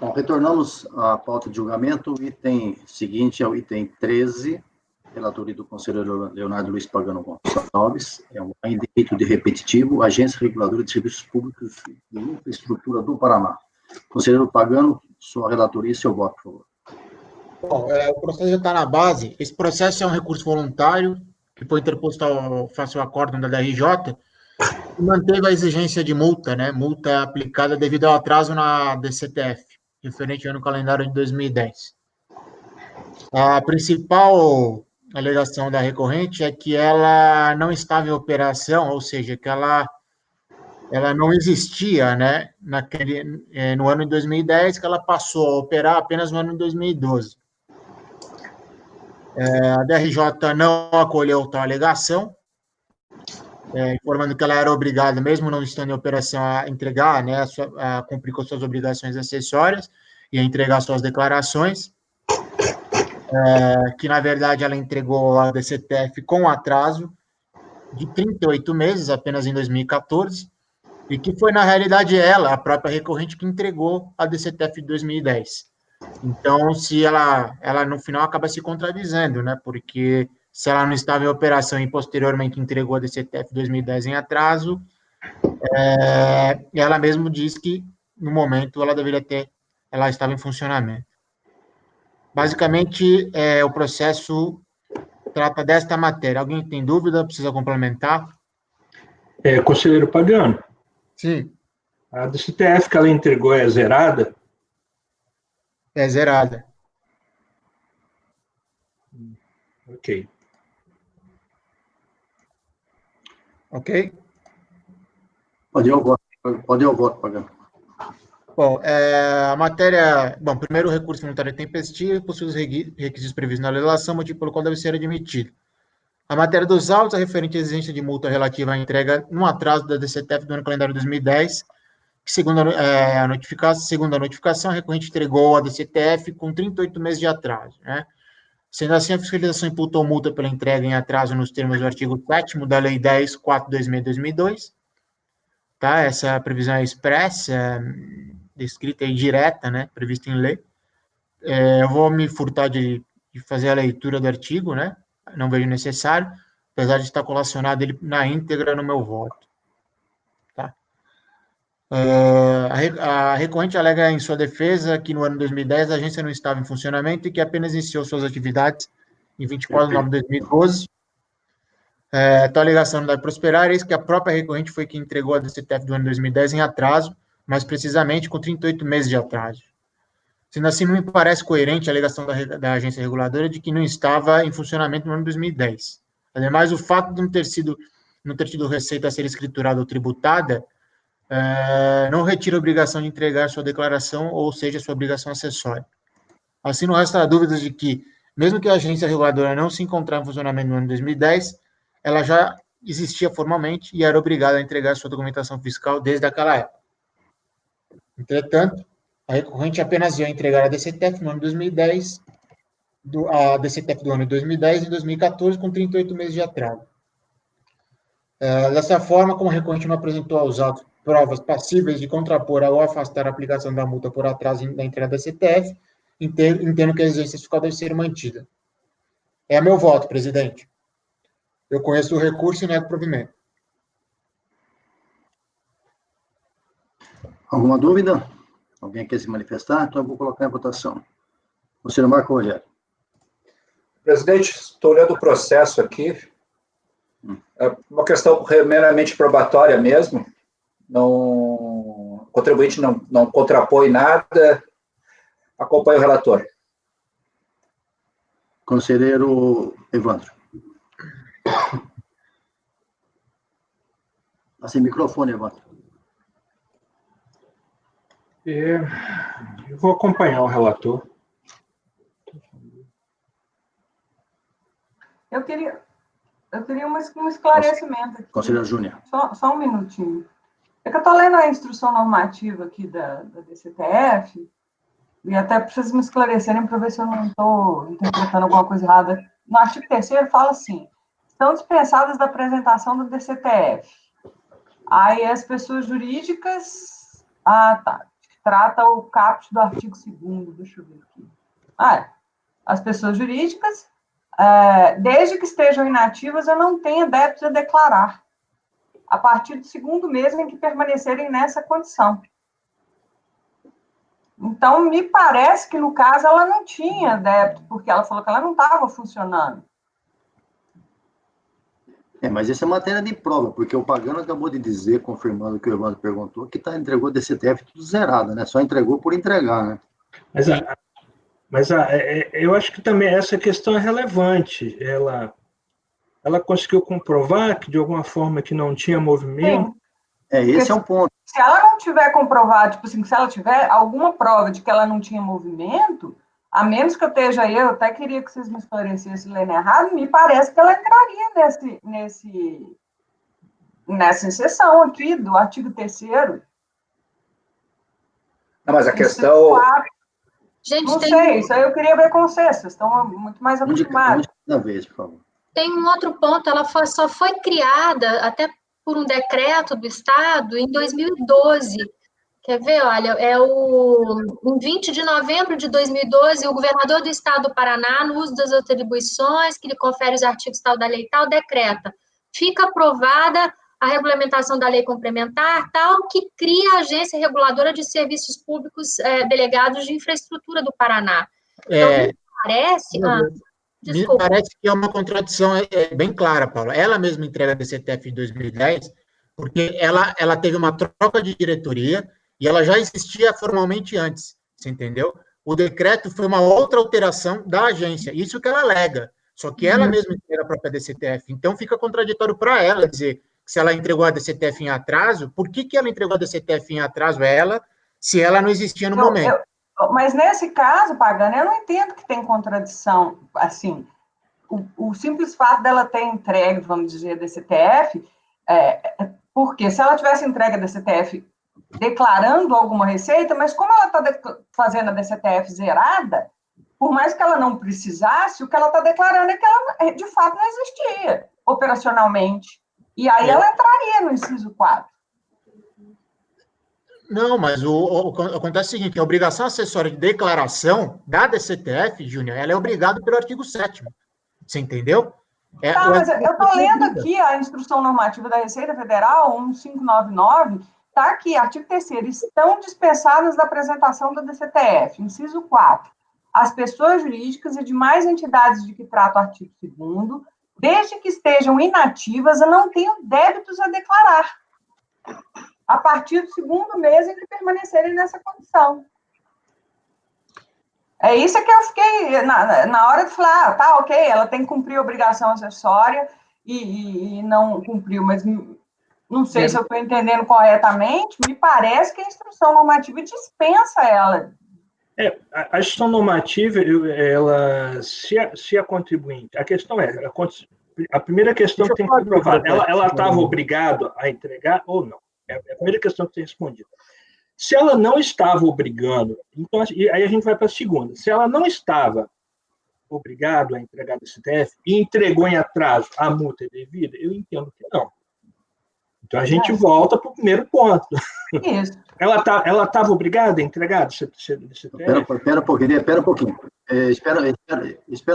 Bom, retornamos à pauta de julgamento. O item seguinte é o item 13, relatoria do conselheiro Leonardo Luiz Pagano Gonçalves, é um direito de repetitivo, Agência Reguladora de Serviços Públicos de Infraestrutura do Paraná. Conselheiro Pagano, sua relatoria e seu voto, por favor. Bom, o processo já está na base. Esse processo é um recurso voluntário que foi interposto face ao acórdão da DRJ e manteve a exigência de multa, né? Multa aplicada devido ao atraso na DCTF, referente ao ano calendário de 2010. A principal alegação da recorrente é que ela não estava em operação, ou seja, que ela não existia, né, no ano de 2010, que ela passou a operar apenas no ano de 2012. A DRJ não acolheu tal alegação, informando que ela era obrigada, mesmo não estando em operação, a entregar, né, a cumprir com suas obrigações acessórias e a entregar suas declarações, que, na verdade, ela entregou a DCTF com atraso de 38 meses, apenas em 2014, e que foi, na realidade, ela, a própria recorrente, que entregou a DCTF de 2010. Então, se ela no final acaba se contradizendo, né? Porque se ela não estava em operação e posteriormente entregou a DCTF 2010 em atraso, ela mesmo diz que no momento ela estava em funcionamento. Basicamente, o processo trata desta matéria. Alguém tem dúvida? Precisa complementar? Conselheiro Pagano. Sim. A DCTF que ela entregou é zerada? É zerada. Ok. Ok? Pode ir ao voto, Pagano. Bom, a matéria... Bom, primeiro, o recurso voluntário é tempestivo e possui os requisitos previstos na legislação, motivo pelo qual deve ser admitido. A matéria dos autos é referente à exigência de multa relativa à entrega no atraso da DCTF do ano calendário 2010, que, segundo a notificação, a recorrente entregou a DCTF com 38 meses de atraso, né? Sendo assim, a fiscalização imputou multa pela entrega em atraso nos termos do artigo 7º da Lei 10.426/2002, tá? Essa previsão é expressa, descrita e direta, né? Prevista em lei. Eu vou me furtar de fazer a leitura do artigo, né? Não vejo necessário, apesar de estar colacionado ele na íntegra no meu voto. Tá? A recorrente alega em sua defesa que no ano 2010 a agência não estava em funcionamento e que apenas iniciou suas atividades em 24 de novembro de 2012. Tal alegação não deve prosperar, eis que a própria recorrente foi quem entregou a DCTF do ano 2010 em atraso, mais precisamente com 38 meses de atraso. Sendo assim, não me parece coerente a alegação da agência reguladora de que não estava em funcionamento no ano 2010. Ademais, o fato de não ter tido receita a ser escriturada ou tributada, não retira a obrigação de entregar sua declaração, ou seja, sua obrigação acessória. Assim, não resta dúvidas de que, mesmo que a agência reguladora não se encontrasse em funcionamento no ano 2010, ela já existia formalmente e era obrigada a entregar sua documentação fiscal desde aquela época. Entretanto, a recorrente apenas ia entregar a DCTF no ano 2010, a DCTF do ano de 2010 e 2014, com 38 meses de atraso. Dessa forma, como a recorrente não apresentou aos autos provas passíveis de contrapor ou afastar a aplicação da multa por atraso da entrega da DCTF, entendo que a exigência fiscal deve ser mantida. É meu voto, presidente. Eu conheço o recurso e nego o provimento. Alguma dúvida? Alguém quer se manifestar? Então eu vou colocar em votação. Conselheiro Marco Rogério. Presidente, estou olhando o processo aqui. É uma questão meramente probatória mesmo. O contribuinte não contrapõe nada. Acompanho o relator. Conselheiro Evandro. Sem microfone, Evandro. Eu vou acompanhar o relator. Eu queria um esclarecimento aqui. Conselheiro Júnior. Só um minutinho. É que eu estou lendo a instrução normativa aqui da DCTF, e até preciso me esclarecerem para ver se eu não estou interpretando alguma coisa errada. No artigo 3º fala assim: estão dispensadas da apresentação do DCTF. Aí as pessoas jurídicas Ah, tá. Trata o caput do artigo 2º, deixa eu ver aqui. As pessoas jurídicas, desde que estejam inativas, eu não tenho débitos a declarar, a partir do 2º mês em que permanecerem nessa condição. Então, me parece que, no caso, ela não tinha débito, porque ela falou que ela não estava funcionando. Mas isso é matéria de prova, porque o Pagano acabou de dizer, confirmando o que o Evandro perguntou, que entregou DCTF tudo zerado, né? Só entregou por entregar, né? Mas eu acho que também essa questão é relevante. Ela conseguiu comprovar que, de alguma forma, que não tinha movimento? Sim. Esse é um ponto. Se ela não tiver comprovado, tipo assim, se ela tiver alguma prova de que ela não tinha movimento, a menos que eu esteja eu até queria que vocês me esclarecessem lendo errado, me parece que ela entraria nessa exceção aqui do artigo 3º. Não, mas a questão... Gente, não sei, isso aí eu queria ver com vocês estão muito mais acostumados. Uma vez, por favor. Tem um outro ponto, ela só foi criada até por um decreto do Estado em 2012. Quer ver? Olha, em 20 de novembro de 2012, o governador do Estado do Paraná, no uso das atribuições que lhe confere os artigos tal da lei tal, decreta. Fica aprovada a regulamentação da lei complementar tal, que cria a Agência Reguladora de Serviços Públicos Delegados de Infraestrutura do Paraná. Então, me parece... Me parece que é uma contradição bem clara, Paula. Ela mesma entrega a DCTF em 2010, porque ela teve uma troca de diretoria e ela já existia formalmente antes, você entendeu? O decreto foi uma outra alteração da agência, isso que ela alega, só que ela mesma entrega a própria DCTF, então fica contraditório para ela dizer que se ela entregou a DCTF em atraso, por que ela entregou a DCTF em atraso a ela, se ela não existia no momento? Mas nesse caso, Pagano, eu não entendo que tem contradição, assim, o simples fato dela ter entregue, vamos dizer, a DCTF, porque se ela tivesse entregue a DCTF declarando alguma receita, mas como ela está fazendo a DCTF zerada, por mais que ela não precisasse, o que ela está declarando é que ela, de fato, não existia operacionalmente. E aí ela entraria no inciso 4. Não, mas acontece o seguinte, a obrigação acessória de declaração da DCTF, Júnior, ela é obrigada pelo artigo 7º. Você entendeu? Mas eu estou lendo aqui a Instrução Normativa da Receita Federal, 1599, está aqui, artigo 3º, estão dispensadas da apresentação da DCTF, inciso 4. As pessoas jurídicas e demais entidades de que trata o artigo 2º, desde que estejam inativas, não tenham débitos a declarar, a partir do 2º mês em que permanecerem nessa condição. É isso que eu fiquei, na hora de falar, tá, ok, ela tem que cumprir a obrigação acessória e não cumpriu, mas não sei se eu estou entendendo corretamente, me parece que a instrução normativa dispensa ela. A instrução normativa, ela, se a contribuinte, a questão a primeira questão que tem que ser provada, ela estava obrigada a entregar ou não? É a primeira questão que tem respondido. Se ela não estava obrigando, então aí a gente vai para a segunda. Se ela não estava obrigada a entregar a DCTF e entregou em atraso a multa devida, eu entendo que não. Então a gente volta para o primeiro ponto. Isso. Ela estava obrigada a entregar a DCTF? Espera um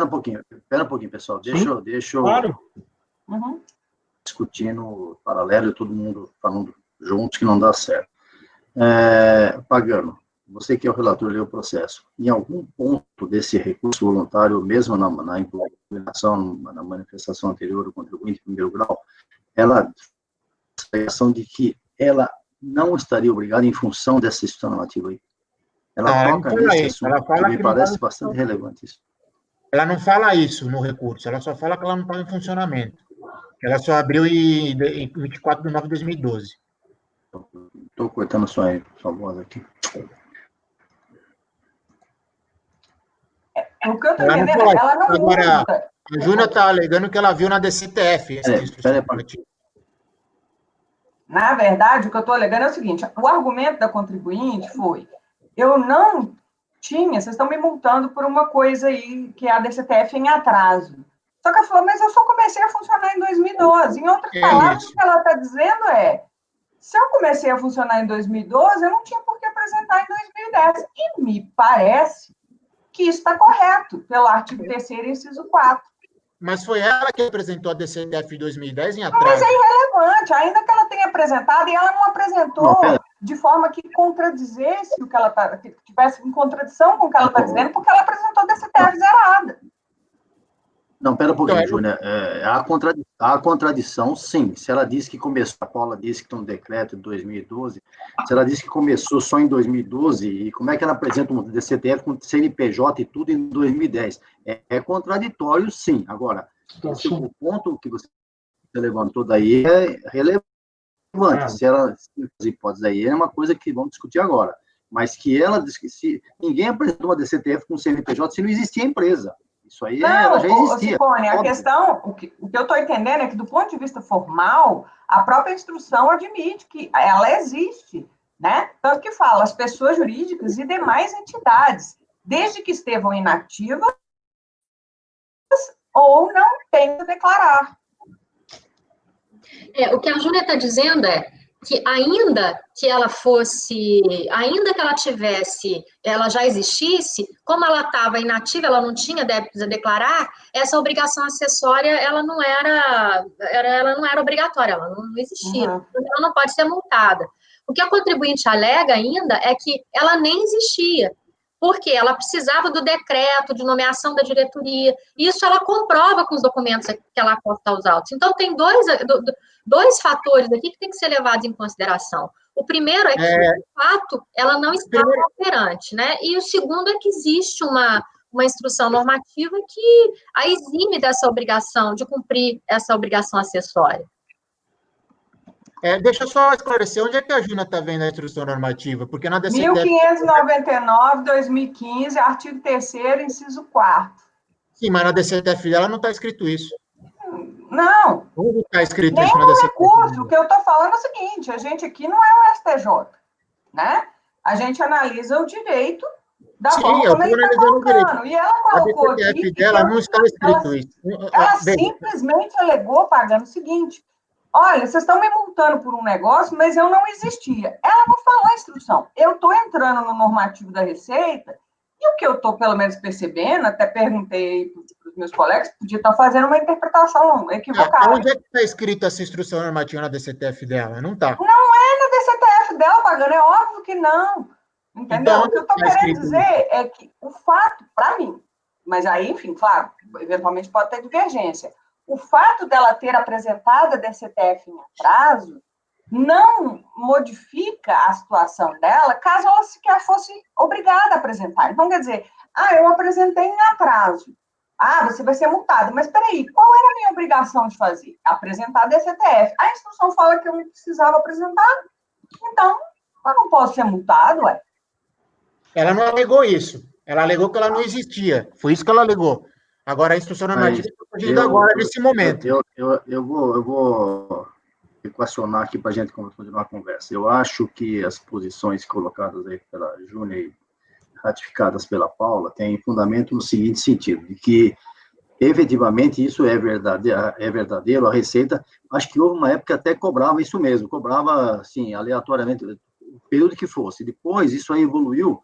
pouquinho. Espera um pouquinho, pessoal. Deixa eu claro. discutindo paralelo e todo mundo falando juntos que não dá certo. Pagano, você que é o relator, leu o processo. Em algum ponto desse recurso voluntário, mesmo na impugnação, na manifestação anterior do contribuinte em primeiro grau, ela a questão de que ela não estaria obrigada em função dessa instituição normativa aí. Ela toca nesse assunto, que me parece bastante relevante isso. Ela não fala isso no recurso, ela só fala que ela não está em funcionamento. Ela só abriu em 24 de 9 de 2012. Estou cortando sua voz aqui. O que eu estou entendendo, ela não agora, a Júlia está alegando que ela viu na DCTF. Na verdade, o que eu estou alegando é o seguinte, o argumento da contribuinte foi, eu não tinha, vocês estão me multando por uma coisa aí, que é a DCTF em atraso. Só que ela falou, mas eu só comecei a funcionar em 2012. Em outras palavras, o que ela está dizendo Se eu comecei a funcionar em 2012, eu não tinha por que apresentar em 2010. E me parece que isso está correto, pelo artigo 3º, inciso 4. Mas foi ela que apresentou a DCTF em 2010 em Mas atraso. é irrelevante, ainda que ela tenha apresentado, e ela não apresentou de forma que contradizesse o que ela está, que tivesse em contradição com o que ela está dizendo, porque ela apresentou DCTF zerada. Não, pera um pouquinho, Júnior. Há contradição, sim. Se ela disse que começou, a Paula disse que tem um decreto de 2012, se ela disse que começou só em 2012, e como é que ela apresenta um DCTF com CNPJ e tudo em 2010? É contraditório, sim. Agora, o ponto que você levantou daí é relevante. Se as hipóteses aí é uma coisa que vamos discutir agora. Mas que ela disse que se ninguém apresentou uma DCTF com CNPJ se não existia empresa. Isso aí ela já existia. Cicone, a questão, o que eu estou entendendo é que, do ponto de vista formal, a própria instrução admite que ela existe, né? Tanto que fala, as pessoas jurídicas e demais entidades, desde que estejam inativas ou não tenham que declarar. O que a Júlia está dizendo é que ainda que ela tivesse, ela já existisse, como ela estava inativa, ela não tinha débitos a declarar, essa obrigação acessória, ela não era obrigatória, ela não existia, então ela não pode ser multada. O que a contribuinte alega ainda é que ela nem existia, porque ela precisava do decreto de nomeação da diretoria, e isso ela comprova com os documentos que ela aposta aos autos. Então, tem dois fatores aqui que tem que ser levados em consideração. O primeiro é que, de fato, ela não estava operante, né? E o segundo é que existe uma instrução normativa que a exime dessa obrigação, de cumprir essa obrigação acessória. Deixa eu só esclarecer, onde é que a Júlia está vendo a instrução normativa? Porque na DCTF... 1599, 2015, artigo 3º, inciso 4º. Sim, mas na DCTF dela não está escrito isso. Não. Onde está escrito nem isso na no DCTF? Recurso. O que eu estou falando é o seguinte, a gente aqui não é o STJ, né? A gente analisa o direito da forma como ele está colocando. E ela colocou aqui... dela não está escrito isso. Ela simplesmente alegou, pagando o seguinte... Olha, vocês estão me multando por um negócio, mas eu não existia. Ela não falou a instrução. Eu estou entrando no normativo da Receita, e o que eu estou, pelo menos, percebendo, até perguntei para os meus colegas, podia estar fazendo uma interpretação equivocada. Onde é que está escrita essa instrução normativa na DCTF dela? Não está. Não é na DCTF dela, pagando, é óbvio que não. Entendeu? Então, o que eu estou querendo dizer é que o fato, para mim, mas aí, enfim, claro, eventualmente pode ter divergência. O fato dela ter apresentado a DCTF em atraso não modifica a situação dela caso ela sequer fosse obrigada a apresentar. Então, quer dizer, eu apresentei em atraso. Você vai ser multada. Mas, peraí, qual era a minha obrigação de fazer? Apresentar a DCTF. A instrução fala que eu não precisava apresentar, então, eu não posso ser multado, ué. Ela não alegou isso. Ela alegou que ela não existia. Foi isso que ela alegou. Agora, a instrução normativa está surgindo agora, nesse momento. Eu vou equacionar aqui para a gente continuar a conversa. Eu acho que as posições colocadas aí pela Júlia e ratificadas pela Paula têm fundamento no seguinte sentido, de que, efetivamente, isso é verdadeiro, a Receita, acho que houve uma época que até cobrava isso mesmo, cobrava, assim, aleatoriamente, o período que fosse. Depois, isso aí evoluiu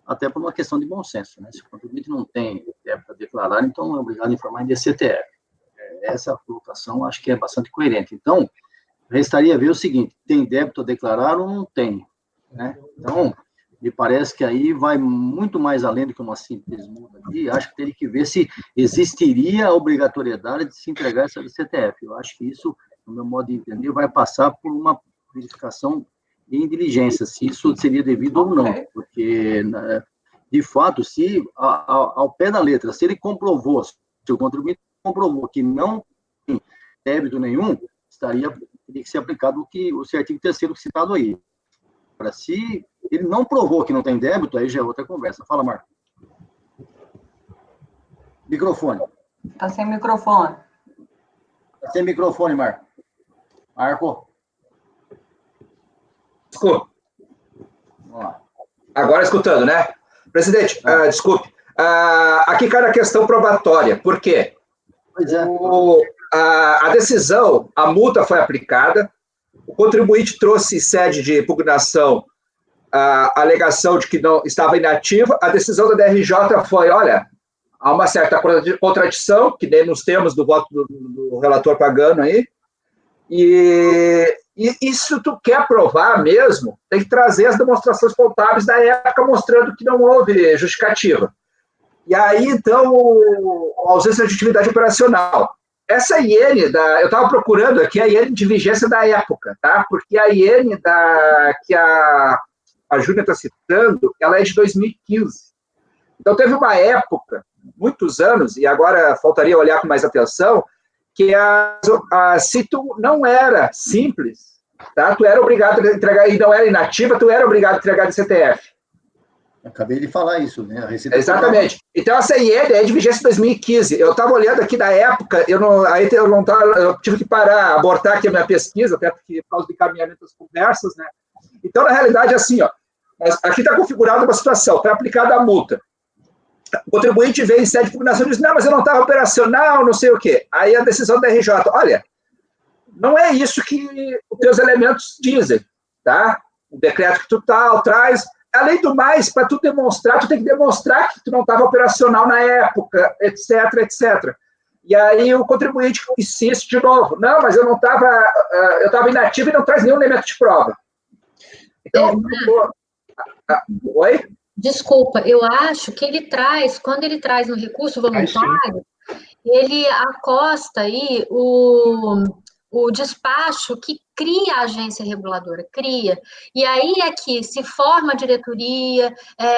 até por uma questão de bom senso, né? Se o contribuinte não tem débito a declarar, então é obrigado a informar em DCTF. Essa colocação acho que é bastante coerente. Então, restaria ver o seguinte, tem débito a declarar ou não tem, né? Então, me parece que aí vai muito mais além do que uma simples multa aqui, acho que teria que ver se existiria a obrigatoriedade de se entregar essa DCTF. Eu acho que isso, no meu modo de entender, vai passar por uma verificação em diligência, se isso seria devido ou não, porque, de fato, se, ao pé da letra, se ele comprovou, se o contribuinte comprovou que não tem débito nenhum, teria que ser aplicado o artigo 3º citado aí. Agora, se ele não provou que não tem débito, aí já é outra conversa. Fala, Marco. Microfone. Está sem microfone. Está sem microfone, Marco. Marco. Desculpe. Agora escutando, né? Presidente, desculpe. Aqui cai a questão probatória. Por quê? Pois é. A decisão, a multa foi aplicada, o contribuinte trouxe sede de impugnação a alegação de que não estava inativa, a decisão da DRJ foi, olha, há uma certa contradição, que nem nos termos do voto do relator Pagano aí, e se tu quer provar mesmo, tem que trazer as demonstrações contábeis da época mostrando que não houve justificativa. E aí, então, a ausência de atividade operacional. Essa IN, eu estava procurando aqui a IN de vigência da época, tá? Porque a IN que a Júlia está citando, ela é de 2015. Então, teve uma época, muitos anos, e agora faltaria olhar com mais atenção, que se tu não era simples, tá? Tu era obrigado a entregar, e não era inativa, tu era obrigado a entregar de CTF. Acabei de falar isso, né? A Receita Exatamente. Então, essa IN é de vigência de 2015. Eu estava olhando aqui da época, eu tive que parar, abortar aqui a minha pesquisa, até porque por causa do encaminhamento das conversas, né? Então, na realidade, assim, ó, aqui está configurada uma situação, para aplicada a multa. O contribuinte vem em sede de impugnação e diz, não, mas eu não estava operacional, não sei o quê. Aí a decisão da RJ, olha, não é isso que os teus elementos dizem, tá? O decreto que tu traz. Além do mais, para tu demonstrar, tu tem que demonstrar que tu não estava operacional na época, etc, etc. E aí o contribuinte insiste de novo. Não, mas eu não estava, eu estava inativo e não traz nenhum elemento de prova. Então, oi? Desculpa, eu acho que ele traz, quando ele traz no recurso voluntário, ele acosta aí o despacho que cria a agência reguladora, cria. E aí é que se forma a diretoria,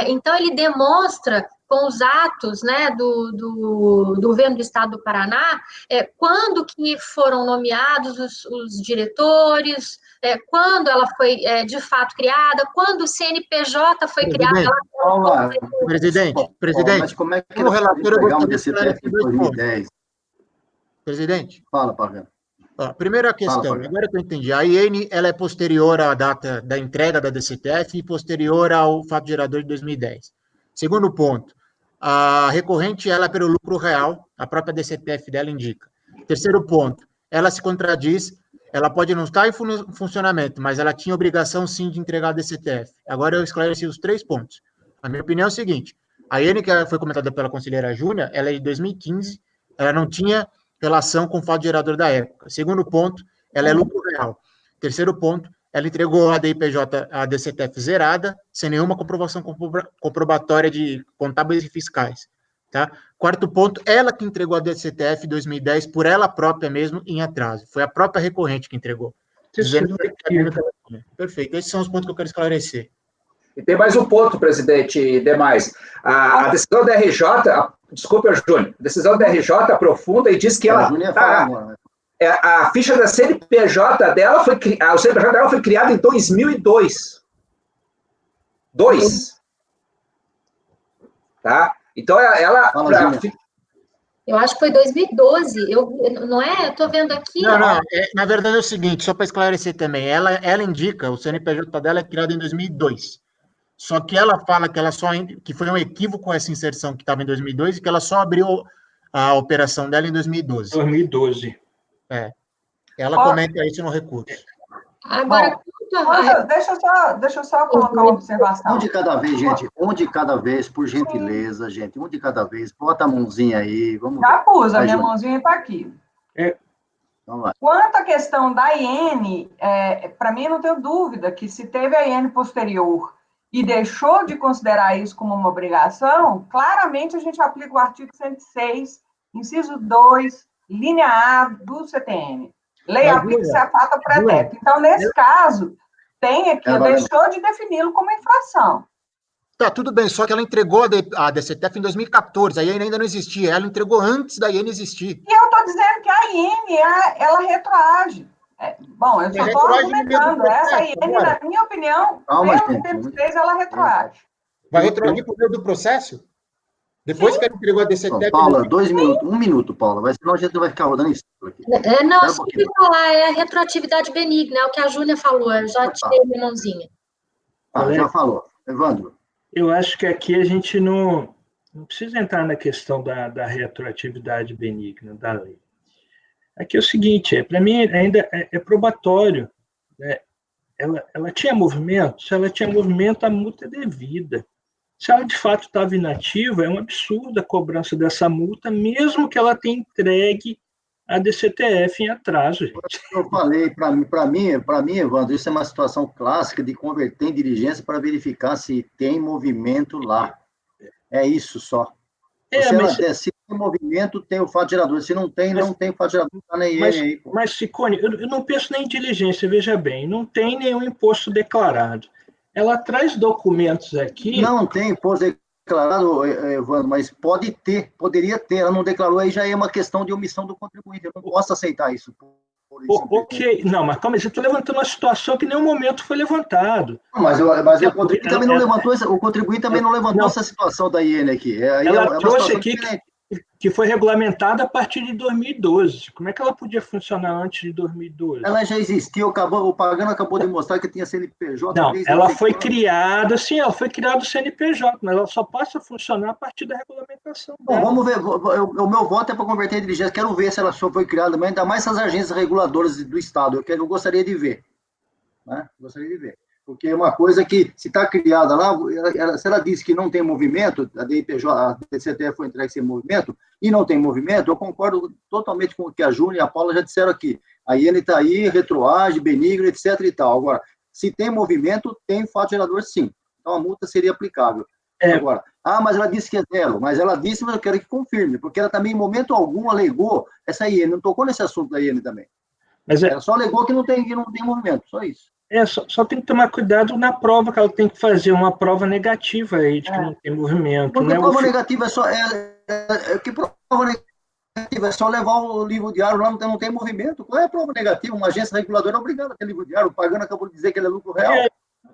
então ele demonstra com os atos, né, do governo do Estado do Paraná, quando que foram nomeados os diretores, quando ela foi de fato criada, quando o CNPJ foi criado. Presidente, mas como é que o relator eu pegar um gostaria de DCTF em 2010? Presidente. Fala, Pagano. Primeira questão, Fala, agora que eu entendi, a IN ela é posterior à data da entrega da DCTF e posterior ao fato gerador de 2010. Segundo ponto, a recorrente ela é pelo lucro real, a própria DCTF dela indica. Terceiro ponto, ela se contradiz, ela pode não estar em funcionamento, mas ela tinha obrigação sim de entregar a DCTF. Agora eu esclareci os 3 pontos. A minha opinião é o seguinte, a IN que foi comentada pela conselheira Júnia, ela é de 2015, ela não tinha relação com o fato gerador da época. Segundo ponto, ela é lucro real. Terceiro ponto, ela entregou a DIPJ, a DCTF zerada, sem nenhuma comprovação comprobatória de contábeis e fiscais. Tá? Quarto ponto, ela que entregou a DCTF 2010 por ela própria mesmo em atraso. Foi a própria recorrente que entregou. Perfeito, esses são os pontos que eu quero esclarecer. E tem mais um ponto, presidente Demais. A decisão da RJ, desculpe, Júnior, a decisão da RJ aprofunda e diz que ela a ficha da CNPJ dela foi o CNPJ dela foi criado em 2002. Tá? Então ela eu acho que foi 2012. Não é? Eu estou vendo aqui. Não, na verdade é o seguinte, só para esclarecer também, ela indica, o CNPJ dela é criado em 2002. Só que ela fala que foi um equívoco essa inserção que estava em 2002 e que ela só abriu a operação dela em 2012. 2012. Ela comenta isso no recurso. Agora, deixa eu só colocar uma observação. Um de cada vez, gente. Um de cada vez, por gentileza, gente. Um de cada vez. Bota a mãozinha aí. Vamos Já pus, a minha Júnior. mãozinha está aqui. Vamos lá. Quanto à questão da IN, para mim não tenho dúvida que se teve a IN posterior e deixou de considerar isso como uma obrigação, claramente a gente aplica o artigo 106, inciso 2, linha A do CTN. Lei aplica-se a fato pretérito. Então, nesse caso, tem aqui, deixou de defini-lo como infração. Tá, tudo bem, só que ela entregou a DCTF em 2014, a IN ainda não existia, ela entregou antes da IN existir. E eu estou dizendo que a IN, ela retroage. Bom, eu só estou argumentando. Essa IN, na minha opinião, pelo 106, ela retroage. Vai retroagir por meio do processo? Depois que ela entregou a DCTF... Paula, 2 minutos, 1 minuto, Paula, senão a gente vai ficar rodando isso aqui. Não, só que falar, é a retroatividade benigna, é o que a Júlia falou, eu já tirei minha mãozinha. Já falou. Evandro. Eu acho que aqui a gente não precisa entrar na questão da retroatividade benigna da lei. Aqui é o seguinte, para mim ainda é probatório né, ela tinha movimento? Se ela tinha movimento, a multa é devida. Se ela, de fato, estava inativa, é um absurdo a cobrança dessa multa, mesmo que ela tenha entregue a DCTF em atraso, gente. Eu falei, para mim, Evandro, isso é uma situação clássica de converter em diligência para verificar se tem movimento lá. É isso só. Se tem movimento, tem o fato gerador. Se não tem, não tem o fato gerador. Tá nem aí, mas, Ciccone, eu não penso nem em diligência, veja bem, não tem nenhum imposto declarado. Ela traz documentos aqui... Não tem imposto declarado, Evandro, mas poderia ter. Ela não declarou, aí já é uma questão de omissão do contribuinte. Eu não posso aceitar isso. Ok, não, mas calma aí, você está levantando uma situação que em nenhum momento foi levantado. Mas o contribuinte também não levantou, o contribuinte também não levantou essa situação da IN aqui. Ela trouxe aqui que foi regulamentada a partir de 2012. Como é que ela podia funcionar antes de 2012? Ela já existiu, o Pagano acabou de mostrar que tinha CNPJ. Não, ela foi criada, sim, ela foi criada o CNPJ, mas ela só passa a funcionar a partir da regulamentação dela. Bom, vamos ver, o meu voto é para converter em diligência, quero ver se ela só foi criada, mas ainda mais essas agências reguladoras do Estado, eu gostaria de ver. Né? Gostaria de ver. Porque é uma coisa que, se está criada lá, se ela diz que não tem movimento, a DCTF foi entregue sem movimento, e não tem movimento, eu concordo totalmente com o que a Júlia e a Paula já disseram aqui. A IN está aí, retroage, benigno, etc. e tal. Agora, se tem movimento, tem fato gerador, sim. Então, a multa seria aplicável. Agora, mas ela disse que é zero, mas ela disse, mas eu quero que confirme, porque ela também, em momento algum, alegou essa IN, não tocou nesse assunto da IN também. Ela só alegou que não tem movimento, só isso. Só tem que tomar cuidado na prova, que ela tem que fazer uma prova negativa aí, de que não tem movimento. Porque prova negativa é só... que prova negativa? É só levar o livro diário lá, não tem movimento. Qual é a prova negativa? Uma agência reguladora é obrigada a ter livro diário. O Pagano acabou de dizer que ele é lucro real.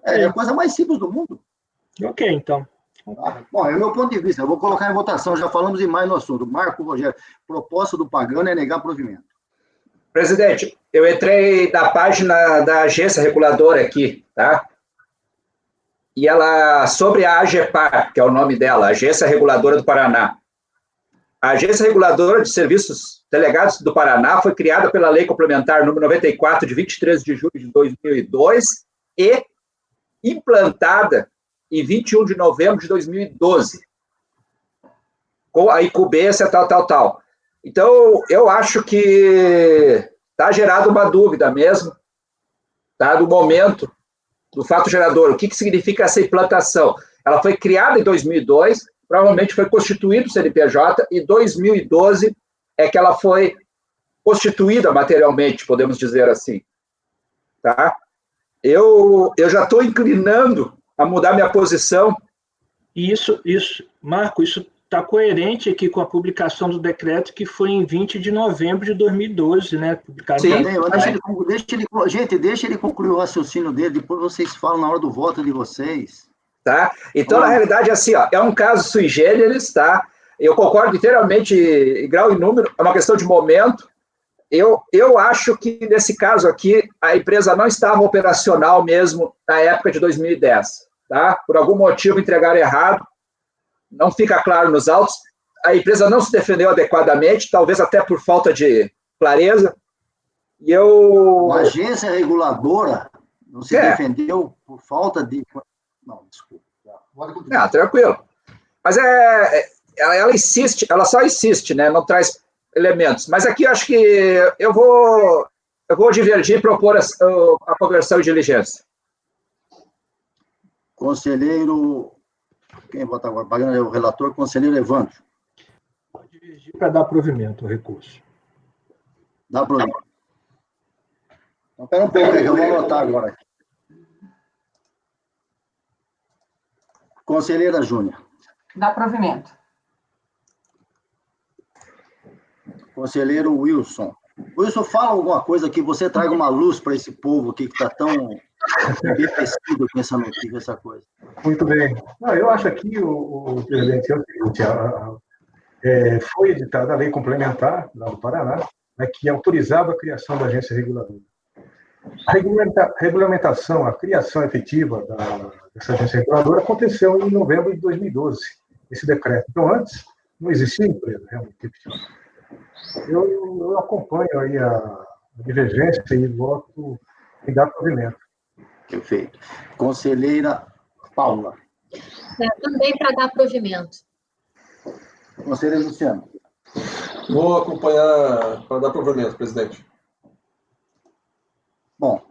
É a coisa mais simples do mundo. Ok, então. Bom, é o meu ponto de vista. Eu vou colocar em votação. Já falamos demais no assunto. Marco Rogério, proposta do Pagano é negar provimento. Presidente, eu entrei na página da agência reguladora aqui, tá? E ela, sobre a AGEPAR, que é o nome dela, Agência Reguladora do Paraná. A Agência Reguladora de Serviços Delegados do Paraná foi criada pela Lei Complementar número 94, de 23 de julho de 2002, e implantada em 21 de novembro de 2012, com a incumbência tal. Então, eu acho que está gerado uma dúvida mesmo, tá, do momento, do fato gerador. O que significa essa implantação? Ela foi criada em 2002, provavelmente foi constituído o CNPJ, e em 2012 é que ela foi constituída materialmente, podemos dizer assim. Tá? Eu já estou inclinando a mudar minha posição. Isso, Marco, isso está coerente aqui com a publicação do decreto, que foi em 20 de novembro de 2012, né? Sim, deixa ele concluir o raciocínio dele, depois vocês falam na hora do voto de vocês. Tá? Então, na realidade, assim, ó, é um caso sui generis, tá? Eu concordo inteiramente, em grau e número, é uma questão de momento. Eu acho que, nesse caso aqui, a empresa não estava operacional mesmo na época de 2010, tá? Por algum motivo entregaram errado, não fica claro nos autos, a empresa não se defendeu adequadamente, talvez até por falta de clareza, e eu... A agência reguladora não se defendeu por falta de... Não, desculpa. Não, tranquilo. Mas ela insiste, ela só insiste, né? Não traz elementos. Mas aqui eu acho que eu vou divergir e propor a conversão de diligência. Conselheiro... Quem vota agora? Pagando é o relator, conselheiro Evandro. Pode divergir para dar provimento ao recurso. Dá provimento. Então, espera um pouco aí, que eu vou anotar agora. Conselheira Júnior. Dá provimento. Conselheiro Wilson. Wilson, fala alguma coisa que você traga uma luz para esse povo aqui que está tão enriquecido com essa notícia, essa coisa. Muito bem. Não, eu acho aqui, o presidente, é o seguinte, foi editada a lei complementar lá do Paraná, né, que autorizava a criação da agência reguladora. A regulamentação, a criação efetiva dessa agência reguladora aconteceu em novembro de 2012, esse decreto. Então, antes, não existia empresa, realmente. Eu acompanho aí a divergência e voto E dá provimento. Perfeito. Conselheira Paula. Também para dar provimento. Conselheiro Luciano. Vou acompanhar para dar provimento, presidente. Bom,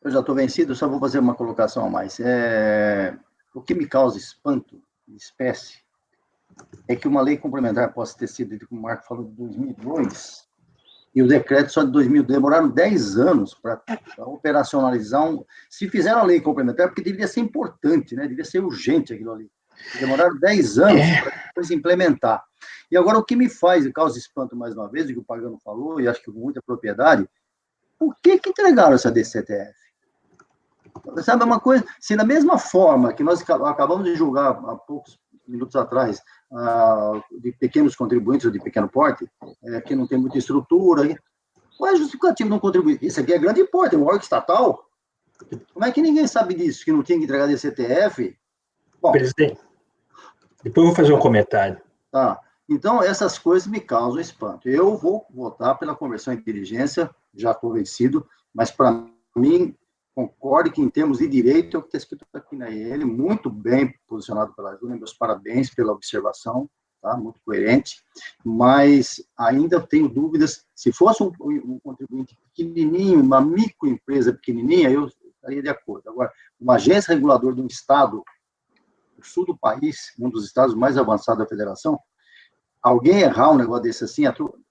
eu já estou vencido, só vou fazer uma colocação a mais. O que me causa espanto, de espécie, é que uma lei complementar possa ter sido, como o Marco falou, de 2002, e o decreto só de 2000, demoraram 10 anos para operacionalizar Se fizeram a lei complementar, porque deveria ser importante, né? Deveria ser urgente aquilo ali. Demoraram 10 anos para depois implementar. E agora, o que me causa espanto, mais uma vez, o que o Pagano falou, e acho que com muita propriedade, por que entregaram essa DCTF? Sabe, uma coisa, se da mesma forma que nós acabamos de julgar há poucos minutos atrás, de pequenos contribuintes ou de pequeno porte, que não tem muita estrutura, qual é a justificativa de não contribuir? Isso aqui é grande porte, é um órgão estatal. Como é que ninguém sabe disso, que não tinha que entregar DCTF? Bom, presidente, depois eu vou fazer um comentário. Tá. Então, essas coisas me causam espanto. Eu vou votar pela conversão em diligência, já estou vencido, mas, para mim, concordo que, em termos de direito, é o que está escrito aqui na IEL, muito bem posicionado pela Júlia, meus parabéns pela observação, tá? Muito coerente, mas ainda tenho dúvidas. Se fosse um contribuinte pequenininho, uma microempresa pequenininha, eu estaria de acordo. Agora, uma agência reguladora de um estado, do sul do país, um dos estados mais avançados da federação, alguém errar um negócio desse assim,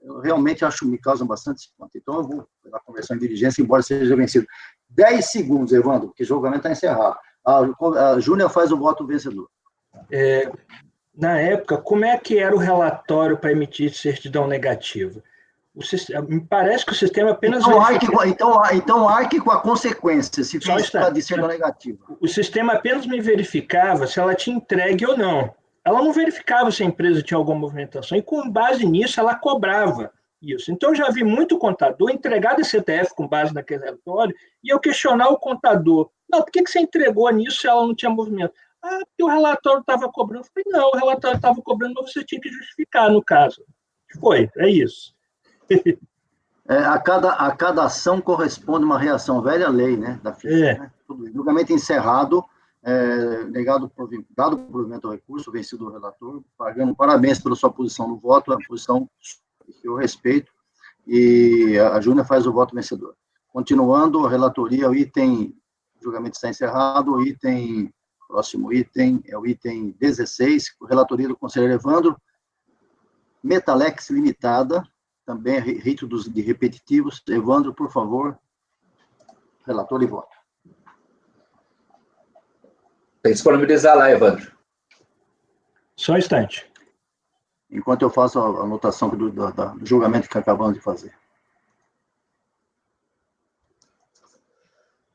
eu realmente acho me causa bastante espanto. Então, eu vou pela conversão em diligência, embora seja vencido. 10 segundos, Evandro, porque o julgamento está encerrado. A Júlia faz o voto vencedor. Na época, como é que era o relatório para emitir certidão negativa? Me parece que o sistema apenas... Então arque com a consequência, se for de certidão negativa. O sistema apenas me verificava se ela tinha entregue ou não. Ela não verificava se a empresa tinha alguma movimentação, e com base nisso ela cobrava isso. Então, eu já vi muito contador entregar DCTF com base naquele relatório, e eu questionar o contador. Não, por que você entregou nisso se ela não tinha movimento? Porque o relatório estava cobrando. Eu falei, não, o relatório estava cobrando, mas você tinha que justificar, no caso. É isso. A cada ação corresponde uma reação, velha lei, né, da física. Né? Tudo. Julgamento encerrado, dado provimento ao recurso, vencido o relator, pagando parabéns pela sua posição no voto, a posição que eu respeito, e a Júlia faz o voto vencedor. Continuando, a relatoria, o julgamento está encerrado, próximo item é o item 16, relatoria do conselheiro Evandro, Metalex Limitada, também rito de repetitivos. Evandro, por favor, relator e voto. Tem que disponibilizar lá, Evandro. Só um instante. Enquanto eu faço a anotação do julgamento que acabamos de fazer.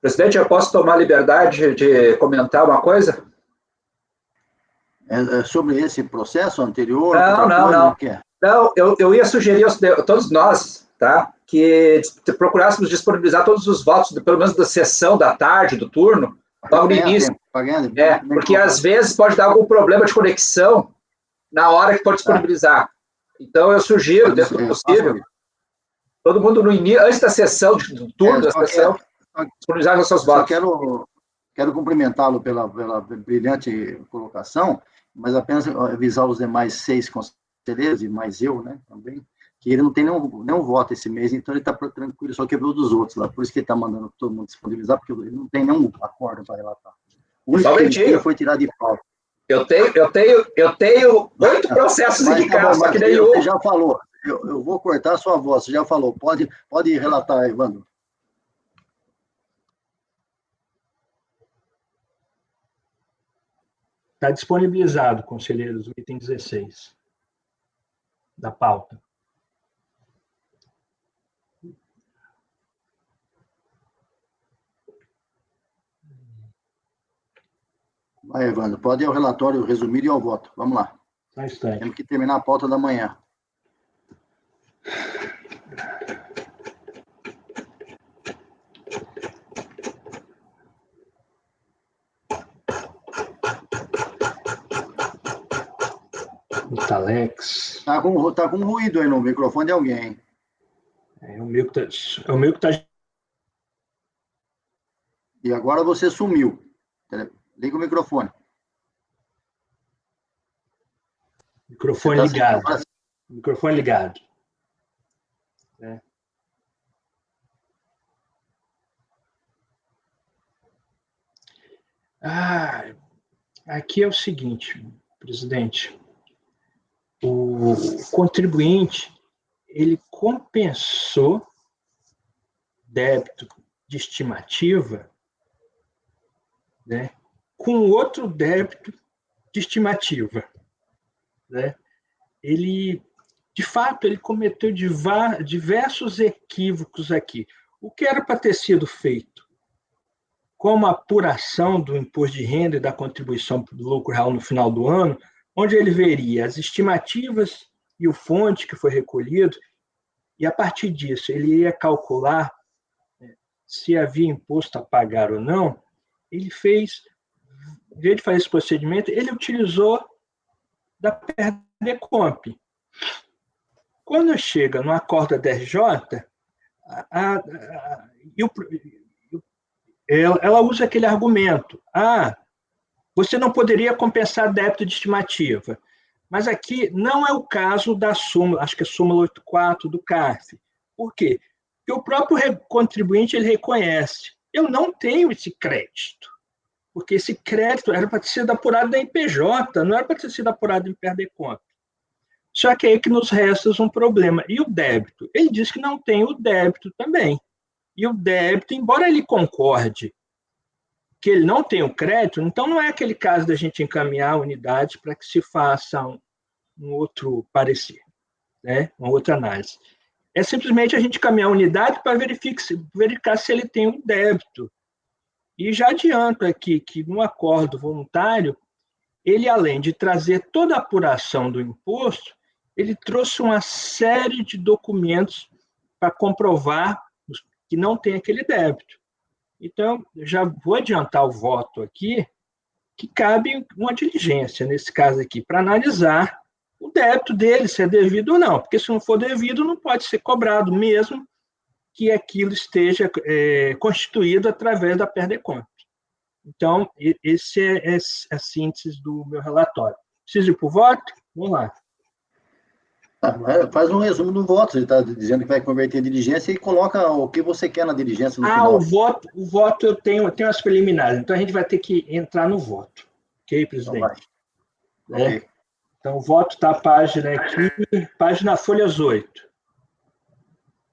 Presidente, eu posso tomar a liberdade de comentar uma coisa? Sobre esse processo anterior? Não. Não, eu ia sugerir a todos nós, tá, que procurássemos disponibilizar todos os votos, pelo menos da sessão, da tarde, do turno, logo no início. Porque às vezes pode dar algum problema de conexão na hora que for disponibilizar. Então, eu sugiro, dentro do possível, todo mundo no início, antes da sessão, do turno da sessão, disponibilizar os seus votos. Quero cumprimentá-lo pela brilhante colocação, mas apenas avisar os demais 6 conselheiros, e mais eu, né, também, que ele não tem nenhum voto esse mês, então ele está tranquilo, só quebrou dos outros lá, por isso que ele está mandando todo mundo disponibilizar, porque ele não tem nenhum acordo para relatar. O único que ele foi tirar de pauta. Eu tenho 8 processos indicados, só que nenhum. Você já falou, eu vou cortar a sua voz, você já falou, pode relatar, Evandro. Está disponibilizado, conselheiros, o item 16 da pauta. Vai, Evandro, pode ir ao relatório resumido e ao voto. Vamos lá. Só um instante. Temos que terminar a pauta da manhã. Metalex. Tá com ruído aí no microfone de alguém. É o meu que tá E agora você sumiu. Liga o microfone. Microfone Tá ligado. agora... Microfone ligado. É. Aqui é o seguinte, presidente. O contribuinte, ele compensou débito de estimativa, né, com outro débito de estimativa, né? Ele, de fato, ele cometeu diversos equívocos aqui. O que era para ter sido feito como apuração do imposto de renda e da contribuição do lucro real no final do ano, onde ele veria as estimativas e o fonte que foi recolhido, e a partir disso ele ia calcular se havia imposto a pagar ou não. Ele fez, em vez de fazer esse procedimento, ele utilizou da PERDECOMP. Quando chega no acordo da DRJ, ela usa aquele argumento: você não poderia compensar débito de estimativa. Mas aqui não é o caso da súmula, acho que é a súmula 84 do CARF. Por quê? Porque o próprio contribuinte ele reconhece: eu não tenho esse crédito, porque esse crédito era para ter sido apurado da IPJ, não era para ter sido apurado em PERDECOMP. Só que é aí que nos resta um problema. E o débito? Ele diz que não tem o débito também. E o débito, embora ele concorde que ele não tem o crédito, então não é aquele caso da gente encaminhar a unidade para que se faça um outro parecer, né? Uma outra análise. É simplesmente a gente encaminhar a unidade para verificar se ele tem o débito. E já adianto aqui que no acordo voluntário, ele, além de trazer toda a apuração do imposto, ele trouxe uma série de documentos para comprovar que não tem aquele débito. Então, eu já vou adiantar o voto aqui, que cabe uma diligência, nesse caso aqui, para analisar o débito dele, se é devido ou não, porque se não for devido, não pode ser cobrado, mesmo que aquilo esteja constituído através da PERDECOMP. Então, esse é a síntese do meu relatório. Preciso ir para o voto? Vamos lá. Faz um resumo do voto. Ele está dizendo que vai converter a diligência e coloca o que você quer na diligência no final. O voto eu tenho as preliminares, então a gente vai ter que entrar no voto. Ok, presidente? Então, okay. Então o voto está a página aqui, página folhas 8.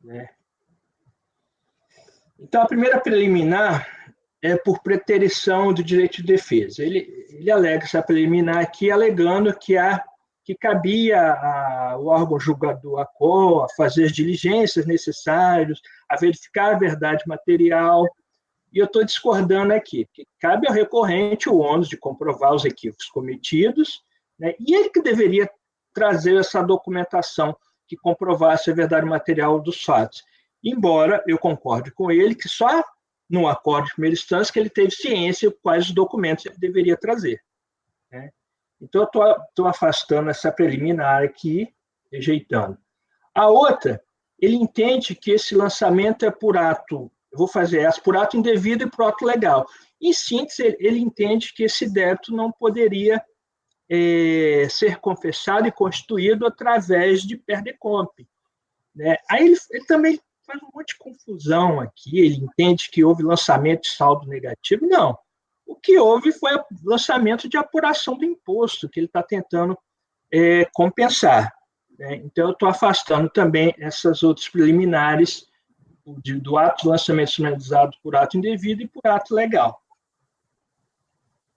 Né? Então, a primeira preliminar é por preterição do direito de defesa. Ele alega essa preliminar aqui, alegando que cabia ao órgão julgador a fazer as diligências necessárias, a verificar a verdade material, e eu estou discordando aqui, que cabe ao recorrente o ônus de comprovar os equívocos cometidos, né, e ele que deveria trazer essa documentação que comprovasse a verdade material dos fatos. Embora eu concorde com ele que só no acordo de primeira instância que ele teve ciência de quais os documentos ele deveria trazer. Né? Então, eu estou afastando essa preliminar aqui, rejeitando. A outra, ele entende que esse lançamento é por ato, eu vou fazer essa, por ato indevido e por ato legal. Em síntese, ele entende que esse débito não poderia ser confessado e constituído através de PERDECOMP. Né? Aí ele também faz um monte de confusão aqui, ele entende que houve lançamento de saldo negativo. Não. O que houve foi o lançamento de apuração do imposto, que ele está tentando compensar. Né? Então, eu estou afastando também essas outras preliminares do ato de lançamento sinalizado por ato indevido e por ato legal.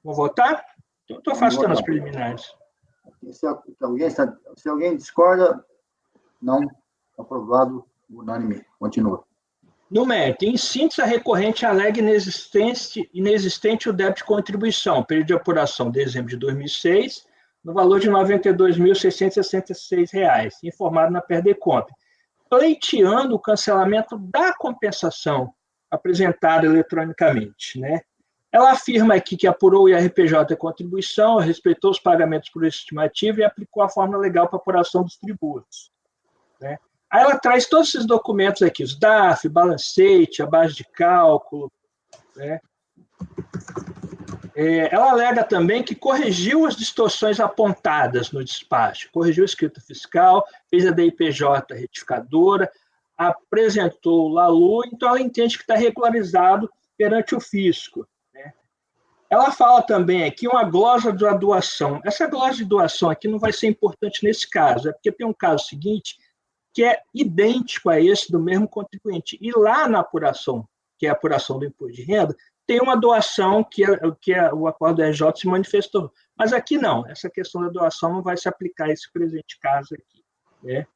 Vou votar? Então, estou afastando as preliminares. Se alguém discorda, não. Aprovado, unânime. Continua. No mérito, em síntese, a recorrente alega inexistente o débito de contribuição, período de apuração, dezembro de 2006, no valor de R$ 92.666, informado na PERDECOMP, pleiteando o cancelamento da compensação apresentada eletronicamente. Né? Ela afirma aqui que apurou o IRPJ a contribuição, respeitou os pagamentos por estimativa e aplicou a fórmula legal para apuração dos tributos. Né? Aí ela traz todos esses documentos aqui, os DAF, balancete, a base de cálculo, né? Ela alega também que corrigiu as distorções apontadas no despacho, corrigiu a escrita fiscal, fez a DIPJ retificadora, apresentou o LALU, então ela entende que está regularizado perante o fisco. Né? Ela fala também aqui uma glosa da doação. Essa glosa de doação aqui não vai ser importante nesse caso, é porque tem um caso seguinte que é idêntico a esse do mesmo contribuinte. E lá na apuração, que é a apuração do imposto de renda, tem uma doação que o acordo do RJ se manifestou. Mas aqui não, essa questão da doação não vai se aplicar a esse presente caso aqui. Né?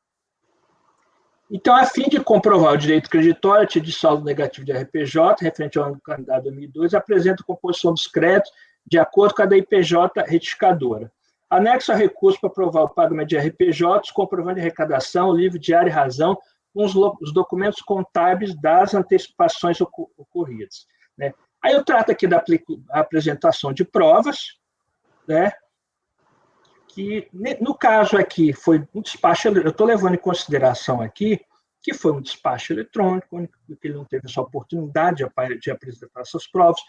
Então, a fim de comprovar o direito creditório, de saldo negativo de RPJ, referente ao ano do calendário 2002, apresenta a composição dos créditos de acordo com a da IPJ retificadora. Anexo a recurso para provar o pagamento de RPJ, comprovando de arrecadação, livro diário e razão, com os documentos contábeis das antecipações ocorridas. Né? Aí eu trato aqui da apresentação de provas, né? Que no caso aqui foi um despacho, eu estou levando em consideração aqui que foi um despacho eletrônico, que ele não teve essa oportunidade de apresentar essas provas,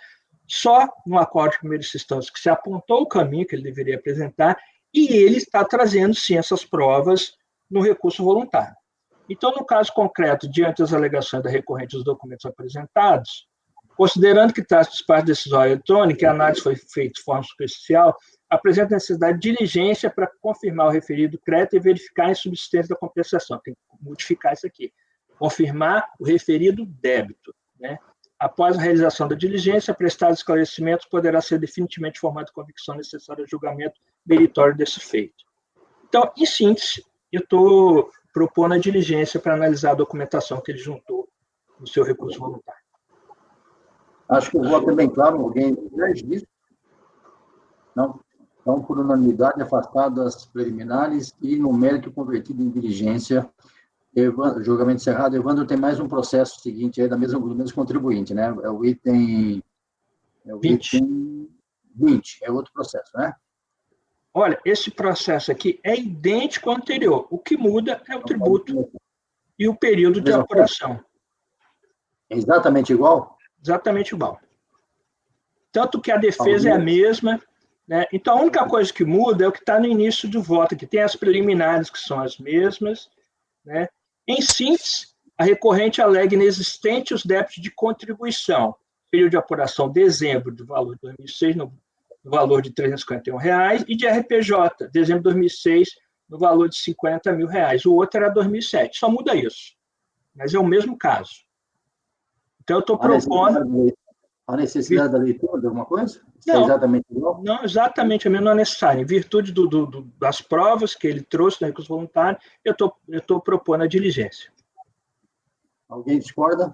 só no acordo de primeira instância que se apontou o caminho que ele deveria apresentar, e ele está trazendo, sim, essas provas no recurso voluntário. Então, no caso concreto, diante das alegações da recorrente dos documentos apresentados, considerando que trata de despacho decisório eletrônico, a análise foi feita de forma superficial, apresenta necessidade de diligência para confirmar o referido crédito e verificar a insubsistência da compensação. Tem que modificar isso aqui. Confirmar o referido débito. Né? Após a realização da diligência, prestados esclarecimentos, poderá ser definitivamente formada a convicção necessária ao julgamento meritório desse feito. Então, em síntese, eu estou propondo a diligência para analisar a documentação que ele juntou no seu recurso voluntário. Acho que o voto é bem claro. Alguém diverge disso? Não? Então, por unanimidade, afastadas preliminares e no mérito convertido em diligência, julgamento encerrado. Evandro, tem mais um processo seguinte aí do mesmo contribuinte, né? É o item 20. Item 20, é outro processo, né? Olha, esse processo aqui é idêntico ao anterior. O que muda é o tributo e o período de apuração. É exatamente igual? Exatamente igual. Tanto que a defesa é a mesma, né? Então, a única coisa que muda é o que está no início do voto, que tem as preliminares, que são as mesmas, né? Em síntese, a recorrente alega inexistente os débitos de contribuição, período de apuração dezembro do valor de 2006, no valor de R$ 351, e de RPJ, dezembro de 2006, no valor de R$ 50 mil. O outro era 2007, só muda isso. Mas é o mesmo caso. Então, eu estou propondo... A necessidade da leitura de alguma coisa? Não, é exatamente igual? Não, exatamente a mesma, não é necessário. Em virtude das provas que ele trouxe no recurso voluntário, eu estou propondo a diligência. Alguém discorda?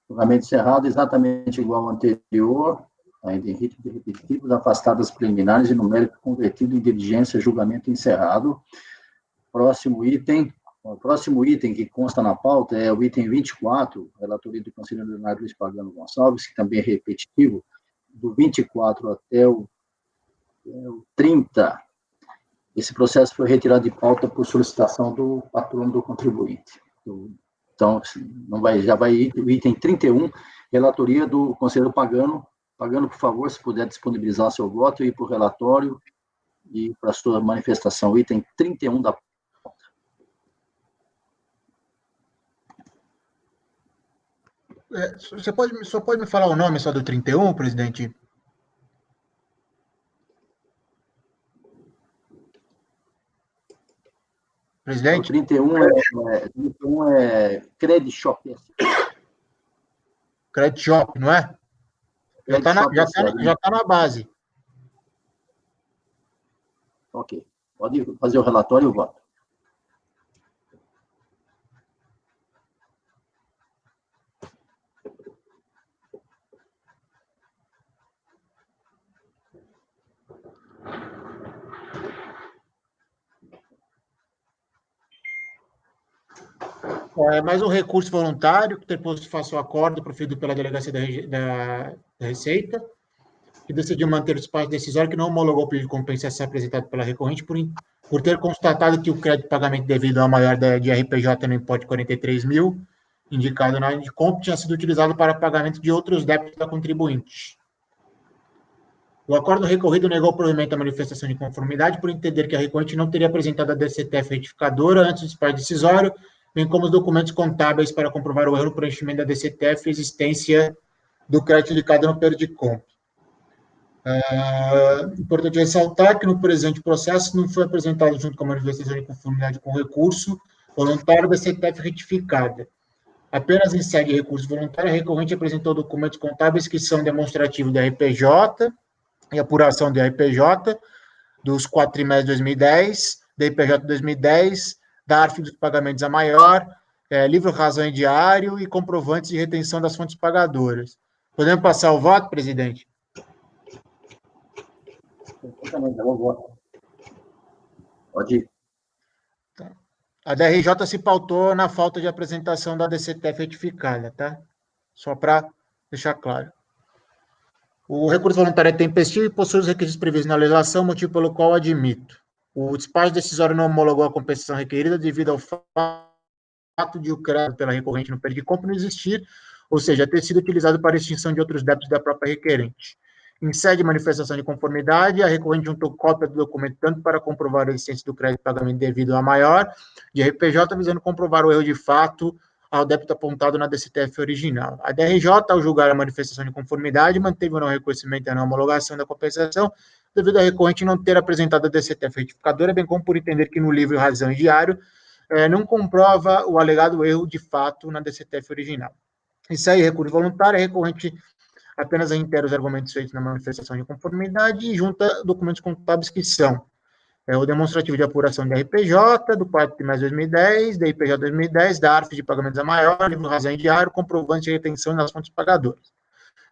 Julgamento encerrado, exatamente igual ao anterior, ainda em ritmo de repetitivos, afastadas preliminares e no mérito convertido em diligência, julgamento encerrado. Próximo item. O próximo item que consta na pauta é o item 24, relatoria do conselheiro Leonardo Luiz Pagano Gonçalves, que também é repetitivo, do 24 até o 30. Esse processo foi retirado de pauta por solicitação do patrono do contribuinte. Então, já vai o item 31, relatoria do conselheiro Pagano. Pagano, por favor, se puder disponibilizar seu voto e ir para o relatório e para a sua manifestação. O item 31 da pauta. Só pode me falar o nome só do 31, presidente? Presidente? O 31 é Credit Shop. Credit Shop, não é? Já está na base. Ok. Pode fazer o relatório e o voto. É mais um recurso voluntário, que depois faça o acordo proferido pela Delegacia da Receita, que decidiu manter o espaço decisório que não homologou o pedido de compensação apresentado pela recorrente por ter constatado que o crédito de pagamento devido ao maior de RPJ no importe de 43 mil indicado na Indicomp tinha sido utilizado para pagamento de outros débitos da contribuinte. O acordo recorrido negou o provimento da manifestação de conformidade por entender que a recorrente não teria apresentado a DCTF retificadora antes do despacho decisório, bem como os documentos contábeis para comprovar o erro no preenchimento da DCTF e existência do crédito indicado no Perdicomp. Importante ressaltar que no presente processo não foi apresentado junto com a manifestação de conformidade com o recurso voluntário da DCTF retificada. Apenas em sede de recurso voluntário, a recorrente apresentou documentos contábeis que são demonstrativos da RPJ e apuração da RPJ dos 4 trimestres de 2010, da IPJ 2010, da ARF dos pagamentos a maior, livro razão e diário e comprovantes de retenção das fontes pagadoras. Podemos passar o voto, presidente? Pode ir. A DRJ se pautou na falta de apresentação da DCTF retificada, tá? Só para deixar claro. O recurso voluntário é tempestivo e possui os requisitos previstos na legislação, motivo pelo qual admito. O despacho decisório não homologou a compensação requerida devido ao fato de o crédito pela recorrente no Perdicomp não existir, ou seja, ter sido utilizado para extinção de outros débitos da própria requerente. Em sede de manifestação de conformidade, a recorrente juntou cópia do documento tanto para comprovar a existência do crédito de pagamento devido a maior de RPJ, visando comprovar o erro de fato ao débito apontado na DCTF original. A DRJ, ao julgar a manifestação de conformidade, manteve o não reconhecimento e a não homologação da compensação, devido à recorrente não ter apresentado a DCTF retificadora, bem como por entender que no livro Razão e Diário não comprova o alegado erro de fato na DCTF original. Isso aí, recurso voluntário, a recorrente apenas reitera os argumentos feitos na manifestação de conformidade e junta documentos contábeis que são o demonstrativo de apuração da RPJ, do 4 trimestre de 2010, da IPJ 2010, da ARF de pagamentos a maior, livro razão e diário, comprovante de retenção das fontes pagadoras.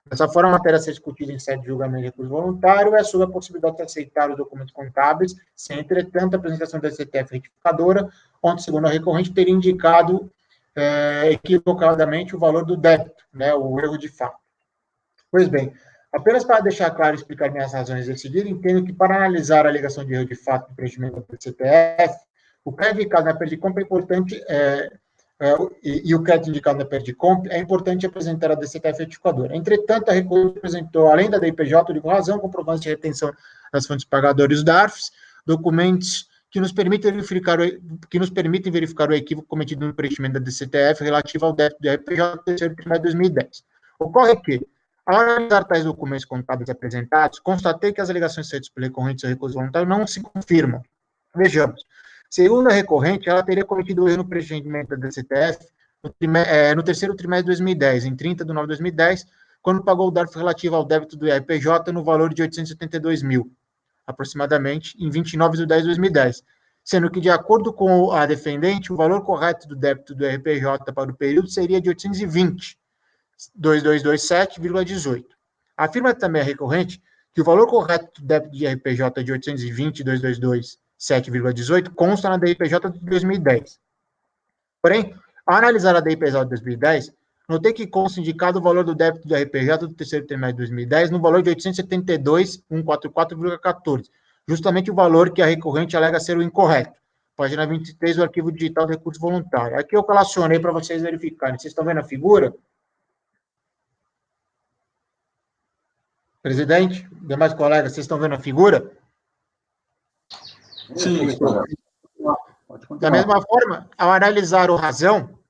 Dessa forma, a matéria a ser discutida em sede de julgamento de recurso voluntário é sobre a possibilidade de aceitar os documentos contábeis, sem, entretanto, a apresentação da DCTF retificadora, onde, segundo a recorrente, teria indicado equivocadamente o valor do débito, né, o erro de fato. Pois bem, apenas para deixar claro e explicar minhas razões a seguir, entendo que para analisar a alegação de erro de fato do preenchimento do CPF, o crédito indicado na Perdicomp é importante, e o crédito indicado na Perdicomp é importante apresentar a DCTF retificadora. Entretanto, a recorrente apresentou, além da DIPJ, de razão, comprovantes de retenção das fontes pagadoras da ARFs, documentos que nos permitem verificar o equívoco cometido no preenchimento da DCTF relativo ao débito do RPJ do terceiro trimestre de 2010. Ocorre que, ao analisar tais documentos contábeis apresentados, constatei que as alegações feitas pelo recorrente ao recurso voluntário não se confirmam. Vejamos. Segundo a recorrente, ela teria cometido o erro no preenchimento da DCTF no terceiro trimestre de 2010, em 30 de 9 de 2010, quando pagou o DARF relativo ao débito do RPJ no valor de 872 mil, aproximadamente, em 29 de 10 de 2010, sendo que, de acordo com a defendente, o valor correto do débito do RPJ para o período seria de 820,2227,18. Afirma também a recorrente que o valor correto do débito de RPJ de 820,2227,18 consta na DIPJ de 2010. Porém, ao analisar a DIPJ de 2010, notei que consta indicado o valor do débito do RPJ do terceiro trimestre de 2010 no valor de 872.144,14, justamente o valor que a recorrente alega ser o incorreto. Página 23 do arquivo digital do recurso voluntário. Aqui eu relacionei para vocês verificarem. Vocês estão vendo a figura? Presidente, demais colegas, vocês estão vendo a figura? Sim. Da mesma forma, ao analisar o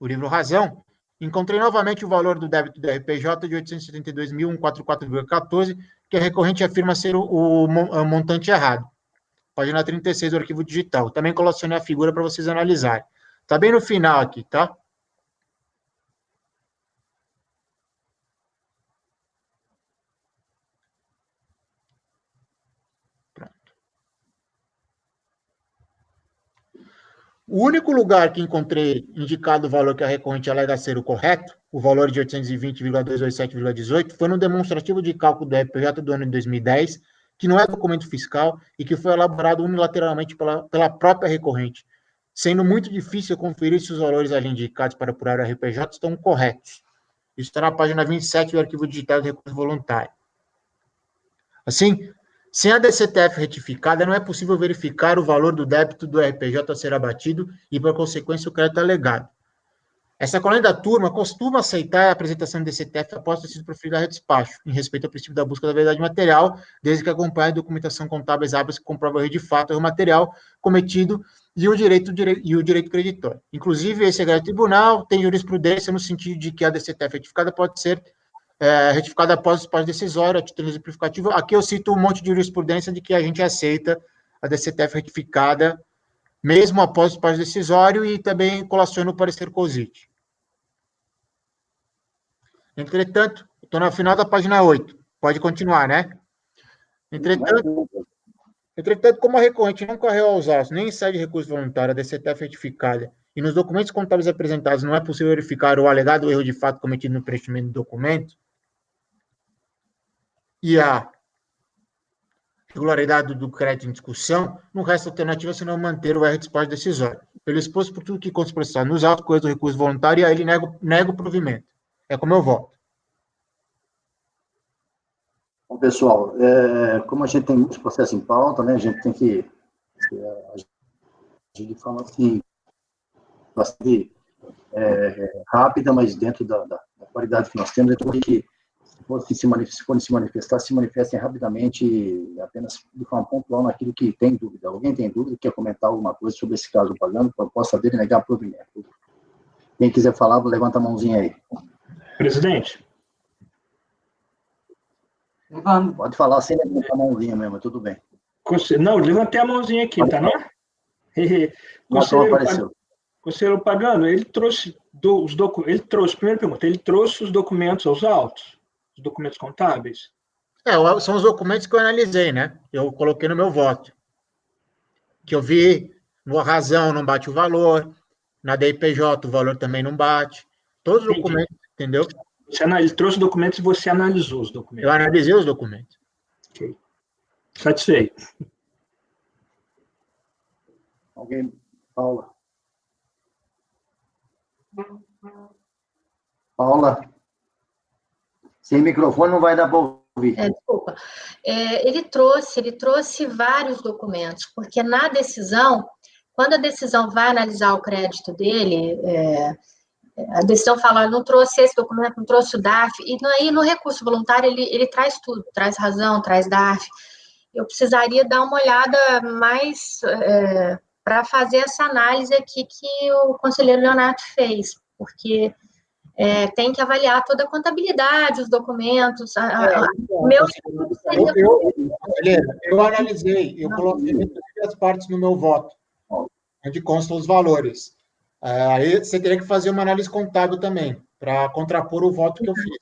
livro Razão, encontrei novamente o valor do débito do RPJ de 872.144,14, que a recorrente afirma ser o montante errado. Página 36 do arquivo digital. Também colacionei a figura para vocês analisarem. Está bem no final aqui, tá? O único lugar que encontrei indicado o valor que a recorrente alega ser o correto, o valor de 820,227,18, foi no demonstrativo de cálculo do RPJ do ano de 2010, que não é documento fiscal e que foi elaborado unilateralmente pela própria recorrente, sendo muito difícil conferir se os valores ali indicados para apurar o RPJ estão corretos. Isso está na página 27 do arquivo digital do recurso voluntário. Assim, sem a DCTF retificada, não é possível verificar o valor do débito do RPJ a ser abatido e, por consequência, o crédito alegado. Essa colônia da turma costuma aceitar a apresentação do DCTF após ter sido proferido a despacho, em respeito ao princípio da busca da verdade material, desde que acompanhe a documentação contábil hábeis que comprova o erro de fato, erro material cometido e o direito creditório. Inclusive, esse agravo tribunal tem jurisprudência no sentido de que a DCTF retificada pode ser retificada após o despacho decisório, a título exemplificativo. Aqui eu cito um monte de jurisprudência de que a gente aceita a DCTF retificada mesmo após o despacho decisório e também colaciono o parecer COSIT. Entretanto, estou no final da página 8. Pode continuar, né? Entretanto, como a recorrente não correu aos autos, nem em sede de recurso voluntário, a DCTF retificada, e nos documentos contábeis apresentados não é possível verificar o alegado erro de fato cometido no preenchimento do documento, e a regularidade do crédito em discussão, não resta alternativa senão manter o erro de despacho decisório. Pelo exposto por tudo que consta expressado nos autos, coisa do recurso voluntário, e aí ele nega o provimento. É como eu voto. Bom, pessoal, como a gente tem muitos processos em pauta, né, a gente tem que agir de forma assim, bastante rápida, mas dentro da qualidade que nós temos, então que se forem se manifestar, se manifestem rapidamente e apenas de forma pontual naquilo que tem dúvida. Alguém tem dúvida, quer comentar alguma coisa sobre esse caso pagando, proposta dele negar provimento. Quem quiser falar, levanta a mãozinha aí. Presidente. Pode falar sem levantar a mãozinha mesmo, tudo bem. Não, levantei a mãozinha aqui, tá, não? Conselheiro Pagano, ele trouxe primeira pergunta, ele trouxe os documentos aos autos? Os documentos contábeis? São os documentos que eu analisei, né? Eu coloquei no meu voto. Que eu vi, na razão não bate o valor, na DIPJ o valor também não bate. Todos os documentos, entendeu? Ele trouxe documentos e você analisou os documentos. Eu analisei os documentos. Ok. Satisfeito. Alguém? Paula? Paula? Sem microfone não vai dar para ouvir. Desculpa. Ele trouxe vários documentos, porque na decisão, quando a decisão vai analisar o crédito dele, a decisão fala, não trouxe esse documento, não trouxe o DARF, e aí no recurso voluntário ele traz tudo, traz razão, traz DARF. Eu precisaria dar uma olhada mais para fazer essa análise aqui que o conselheiro Leonardo fez, porque tem que avaliar toda a contabilidade, os documentos. Eu analisei, eu coloquei as partes no meu voto, onde constam os valores. Aí você teria que fazer uma análise contábil também, para contrapor o voto que eu fiz.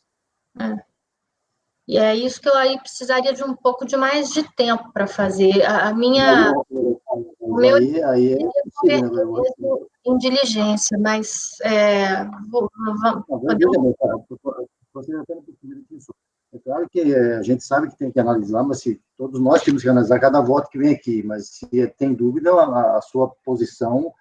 E é isso que eu aí precisaria de um pouco de mais de tempo para fazer. A minha... O meu aí é possível, né? Em diligência, mas... É claro que a gente sabe que tem que analisar, mas se todos nós temos que analisar cada voto que vem aqui, mas se tem dúvida, a sua posição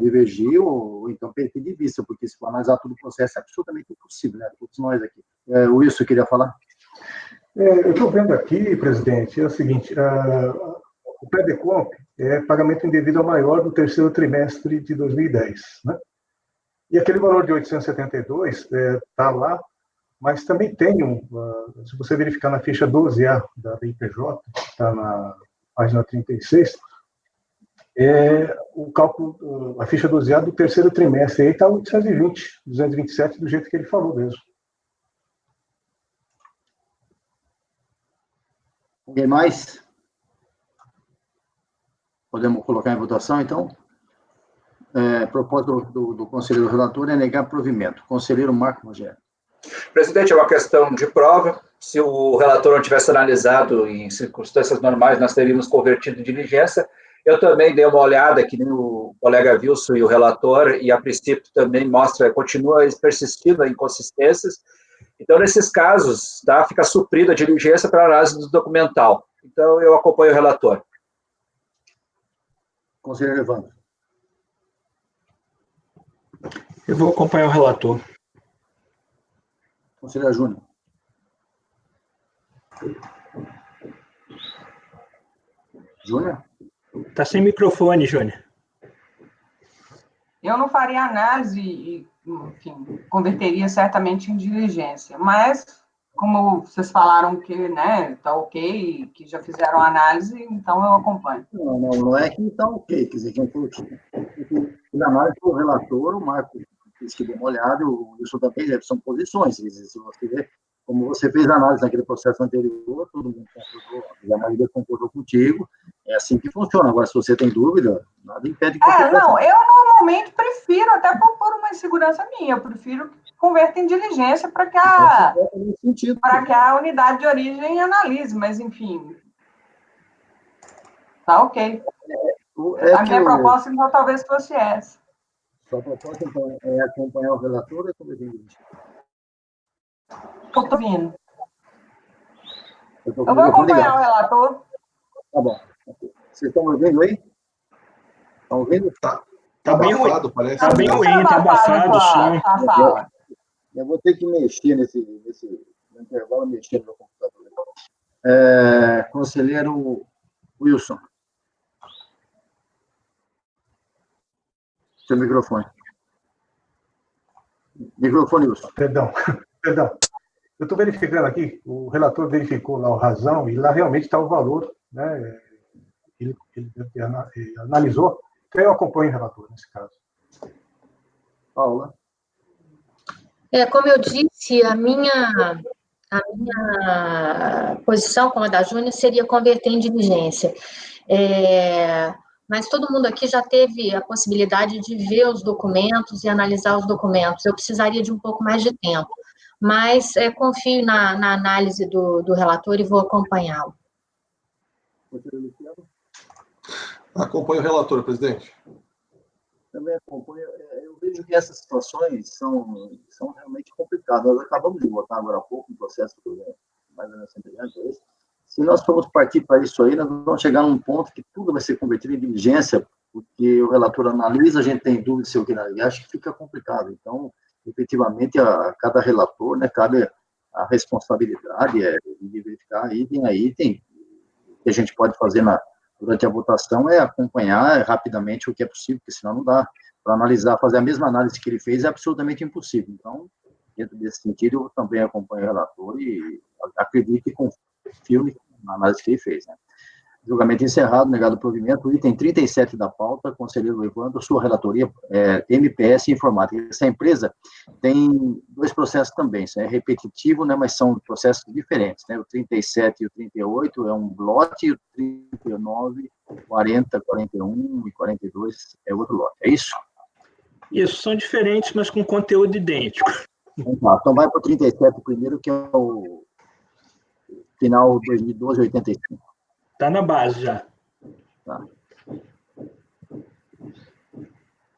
divergir ou então perder de vista, porque se for analisar todo o processo é absolutamente impossível, né? Todos nós aqui. O Wilson queria falar? Eu estou vendo aqui, presidente, é o seguinte, o PEDECOMP é pagamento indevido ao maior do terceiro trimestre de 2010, né? E aquele valor de 872 está lá, mas também tem se você verificar na ficha 12A da IPJ, está na página 36, o cálculo, a ficha 12A do terceiro trimestre, aí está 820, 227, do jeito que ele falou mesmo. Alguém mais? Podemos colocar em votação, então? Proposta do conselheiro relator é negar provimento. Conselheiro Marco Rogério. Presidente, é uma questão de prova. Se o relator não tivesse analisado em circunstâncias normais, nós teríamos convertido em diligência. Eu também dei uma olhada, que nem o colega Wilson e o relator, e a princípio também continua persistindo em inconsistências. Então, nesses casos, fica suprida a diligência para análise do documental. Então, eu acompanho o relator. Conselheiro Evandro. Eu vou acompanhar o relator. Conselheiro Júnior. Júnior? Está sem microfone, Júnior. eu não faria análise e, enfim, converteria certamente em diligência, mas como vocês falaram que, né, tá ok, que já fizeram análise, então eu acompanho. Não é que está ok, quer dizer, quem foi a análise do relator, o Marco que deu uma olhada, o Wilson também, são posições, quer dizer, se você vê, como você fez a análise naquele processo anterior, todo mundo concordou, a maioria concordou contigo, é assim que funciona. Agora, se você tem dúvida, nada impede que você... Não, eu normalmente prefiro, até por uma insegurança minha, eu prefiro que converta em diligência para que a unidade de origem analise, mas, enfim, tá ok. A minha proposta, então, talvez fosse essa. Sua proposta, então, é acompanhar o relator ou converter em diligência? Eu estou vindo. Eu vou acompanhar o relator. Tá bom. Vocês estão ouvindo aí? Estão ouvindo? Tá bem abafado, parece. Tá bem ruim, tá abafado o som. Eu vou ter que mexer nesse intervalo, mexer no meu computador. Conselheiro Wilson. Seu microfone. Microfone, Wilson. Perdão. Eu estou verificando aqui, o relator verificou lá o razão, e lá realmente está o valor, né? Ele analisou, então eu acompanho o relator nesse caso. Paula. Como eu disse, a minha posição, como a da Júnior, seria converter em diligência. Mas todo mundo aqui já teve a possibilidade de ver os documentos e analisar os documentos. Eu precisaria de um pouco mais de tempo, mas confio na análise do relator e vou acompanhá-lo. Acompanho o relator, presidente. Também acompanho. Eu vejo que essas situações são realmente complicadas. Nós acabamos de votar agora há pouco um processo mais ou menos semelhante a esse. Se nós formos partir para isso aí, nós vamos chegar num ponto que tudo vai ser convertido em diligência, porque o relator analisa, a gente tem dúvida se o que analisa, acho que fica complicado. Então, efetivamente, a cada relator, né, cabe a responsabilidade de verificar item a item. O que a gente pode fazer durante a votação é acompanhar rapidamente o que é possível, porque senão não dá para analisar, fazer a mesma análise que ele fez é absolutamente impossível. Então, dentro desse sentido, eu também acompanho o relator e acredito e confio na análise que ele fez, né? Julgamento encerrado, negado o provimento, item 37 da pauta, conselheiro Evandro, sua relatoria, MPS Informática. Essa empresa tem dois processos também, isso é repetitivo, né, mas são processos diferentes, né, o 37 e o 38 é um lote, e o 39, 40, 41 e 42 é outro lote, é isso? Isso, são diferentes, mas com conteúdo idêntico. Então vai para o 37 primeiro, que é o final 2012-85. Está na base já. Tá.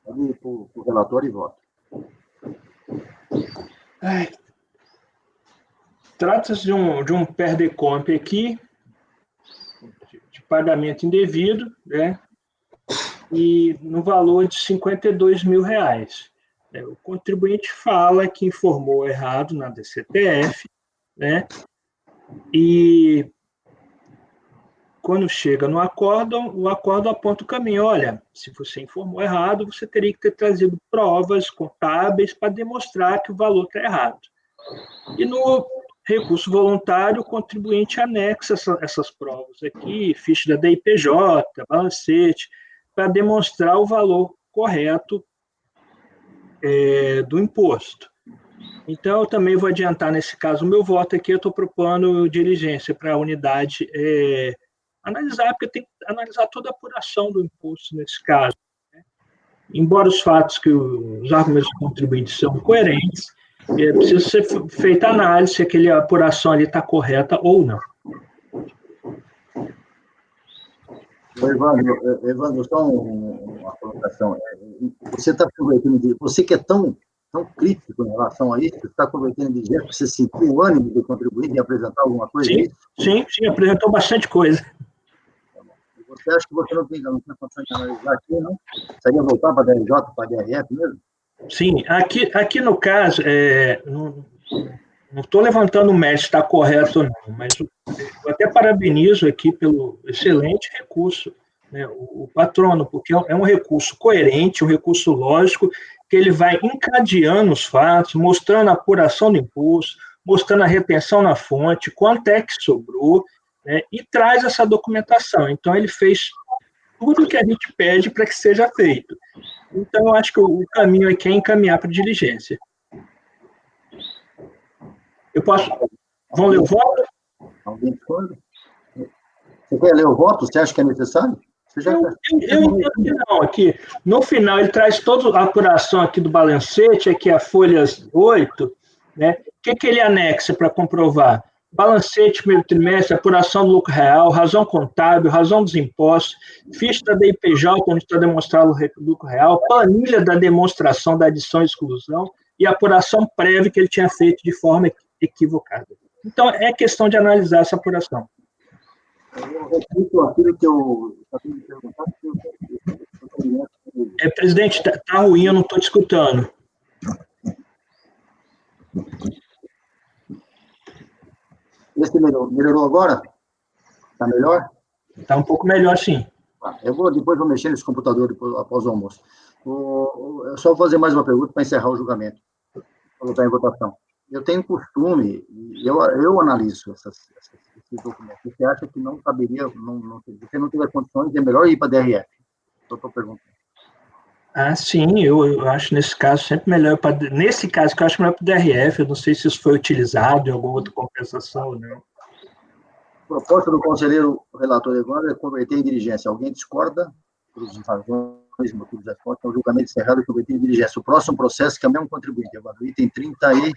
Pode ir para o relator e voto. Trata-se de um PERDECOMP aqui, de pagamento indevido, né? E no valor de R$52 mil. O contribuinte fala que informou errado na DCTF, né? E quando chega no acórdão, o acórdão aponta o caminho. Olha, se você informou errado, você teria que ter trazido provas contábeis para demonstrar que o valor está errado. E no recurso voluntário, o contribuinte anexa essas provas aqui, ficha da DIPJ, balancete, para demonstrar o valor correto do imposto. Então, eu também vou adiantar, nesse caso, o meu voto aqui. Eu estou propondo diligência para a unidade analisar, porque tem que analisar toda a apuração do imposto nesse caso, né? Embora os fatos que os argumentos do contribuinte são coerentes, precisa ser feita a análise se aquela apuração ali está correta ou não. Evandro, só uma colocação. Você está convertendo, você que é tão crítico em relação a isso, você está convertendo em diligência, você sentiu o ânimo do contribuinte em apresentar alguma coisa? Sim, apresentou bastante coisa. Você acha que você não tem condição de analisar aqui, não? Você ia voltar para a DRJ, para a DRF mesmo? Sim, aqui no caso, não estou levantando o mérito se está correto ou não, mas eu até parabenizo aqui pelo excelente recurso né, o patrono, porque é um recurso coerente, um recurso lógico, que ele vai encadeando os fatos, mostrando a apuração do imposto, mostrando a retenção na fonte, quanto é que sobrou, né, e traz essa documentação. Então, ele fez tudo o que a gente pede para que seja feito. Então, eu acho que o caminho aqui é encaminhar para diligência. Eu posso... Vamos ler o voto? Alguém discorda? Você quer ler o voto? Você acha que é necessário? Eu entendo que não. Aqui, no final, ele traz toda a apuração aqui do balancete, aqui a folhas 8, né? O que ele anexa para comprovar? Balancete, primeiro trimestre, apuração do lucro real, razão contábil, razão dos impostos, ficha da DIPJ, onde está demonstrado o lucro real, planilha da demonstração da adição e exclusão e apuração prévia que ele tinha feito de forma equivocada. Então, é questão de analisar essa apuração. Eu repito aquilo que eu acabei de perguntar. Presidente, tá ruim, eu não estou te escutando. Esse melhorou agora? Está melhor? Está um pouco melhor, sim. Depois vou mexer nesse computador após o almoço. Eu só vou fazer mais uma pergunta para encerrar o julgamento. Vou botar em votação. Eu tenho costume, eu analiso esses documentos. Você acha que não caberia, você não teria condições, é melhor ir para a DRF? Eu estou perguntando. Sim, eu acho nesse caso sempre melhor, nesse caso que eu acho melhor para o DRF, eu não sei se isso foi utilizado em alguma outra compensação ou não. Proposta do conselheiro relator agora é converter em diligência. Alguém discorda? Pelos razões, motivos da resposta, o julgamento encerrado e converter em diligência. O próximo processo, que é o mesmo contribuinte, agora, o item 39.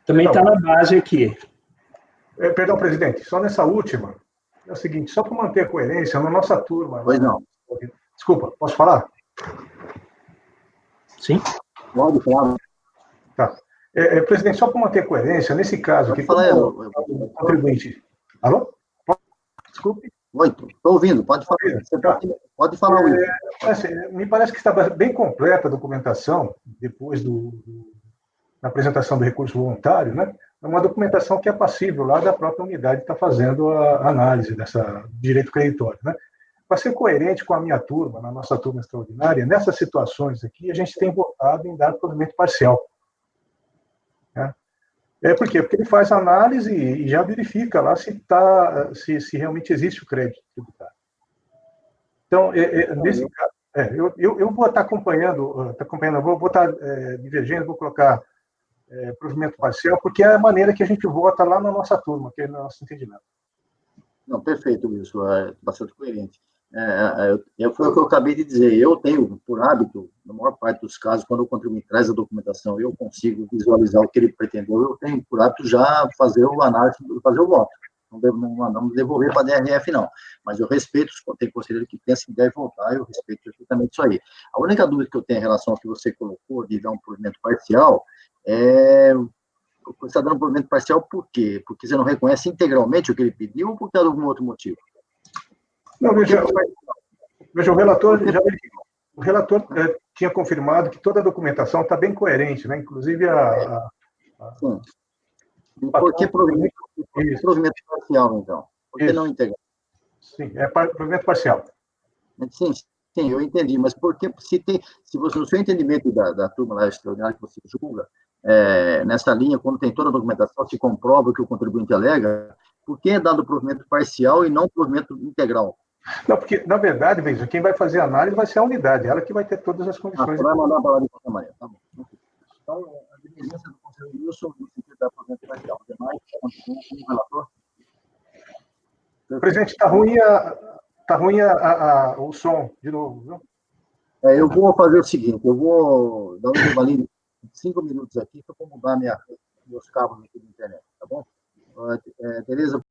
Também está na base aqui. Perdão, presidente, só nessa última, é o seguinte, só para manter a coerência, na nossa turma... Pois não. Desculpa, posso falar? Sim. Pode falar. Tá. Presidente, só para manter coerência, nesse caso aqui, o contribuinte... Alô? Desculpe. Oi, estou ouvindo, pode falar. Tá. Pode falar, Will. Me parece que estava bem completa a documentação, depois da apresentação do recurso voluntário, né? É uma documentação que é passível lá da própria unidade que está fazendo a análise dessa direito creditório, né? Para ser coerente com a minha turma, na nossa turma extraordinária, nessas situações aqui, a gente tem votado em dar provimento parcial. Né? Por quê? Porque ele faz a análise e já verifica lá se realmente existe o crédito tributário. Então, nesse caso, eu vou estar acompanhando, vou estar divergindo, vou colocar provimento parcial, porque é a maneira que a gente vota lá na nossa turma, que é no nosso entendimento. Não, perfeito, isso é bastante coerente. Foi o que eu acabei de dizer. Eu tenho, por hábito, na maior parte dos casos, quando o contribuinte traz a documentação, eu consigo visualizar o que ele pretendeu, eu tenho, por hábito, já fazer o análise, fazer o voto. Não devolver para a DRF, não. Mas eu respeito, tem conselheiro que pensa que deve votar, eu respeito perfeitamente isso aí. A única dúvida que eu tenho em relação ao que você colocou, de dar um provimento parcial, você está dando um provimento parcial por quê? Porque você não reconhece integralmente o que ele pediu ou por algum outro motivo? Não, veja, o relator tinha confirmado que toda a documentação está bem coerente, né? Inclusive Sim. Por que provimento parcial, então? Por que não integral? Sim, provimento parcial. Sim, eu entendi, mas por que, se você, no seu entendimento da turma lá extraordinária que você julga, nessa linha, quando tem toda a documentação, se comprova que o contribuinte alega, por que é dado provimento parcial e não provimento integral? Não, porque, na verdade, veja, quem vai fazer a análise vai ser a unidade, ela que vai ter todas as condições. Vai mandar para lá de qualquer maneira, tá bom. Então, a diligência do conselheiro Wilson, no sentido da provimento parcial. Os demais, continua como relator? Presidente, tá ruim o som, de novo, viu? Eu vou fazer o seguinte, eu vou dar um intervalinho de 5 minutos aqui para mudar meus cabos aqui da internet, tá bom? Tereza,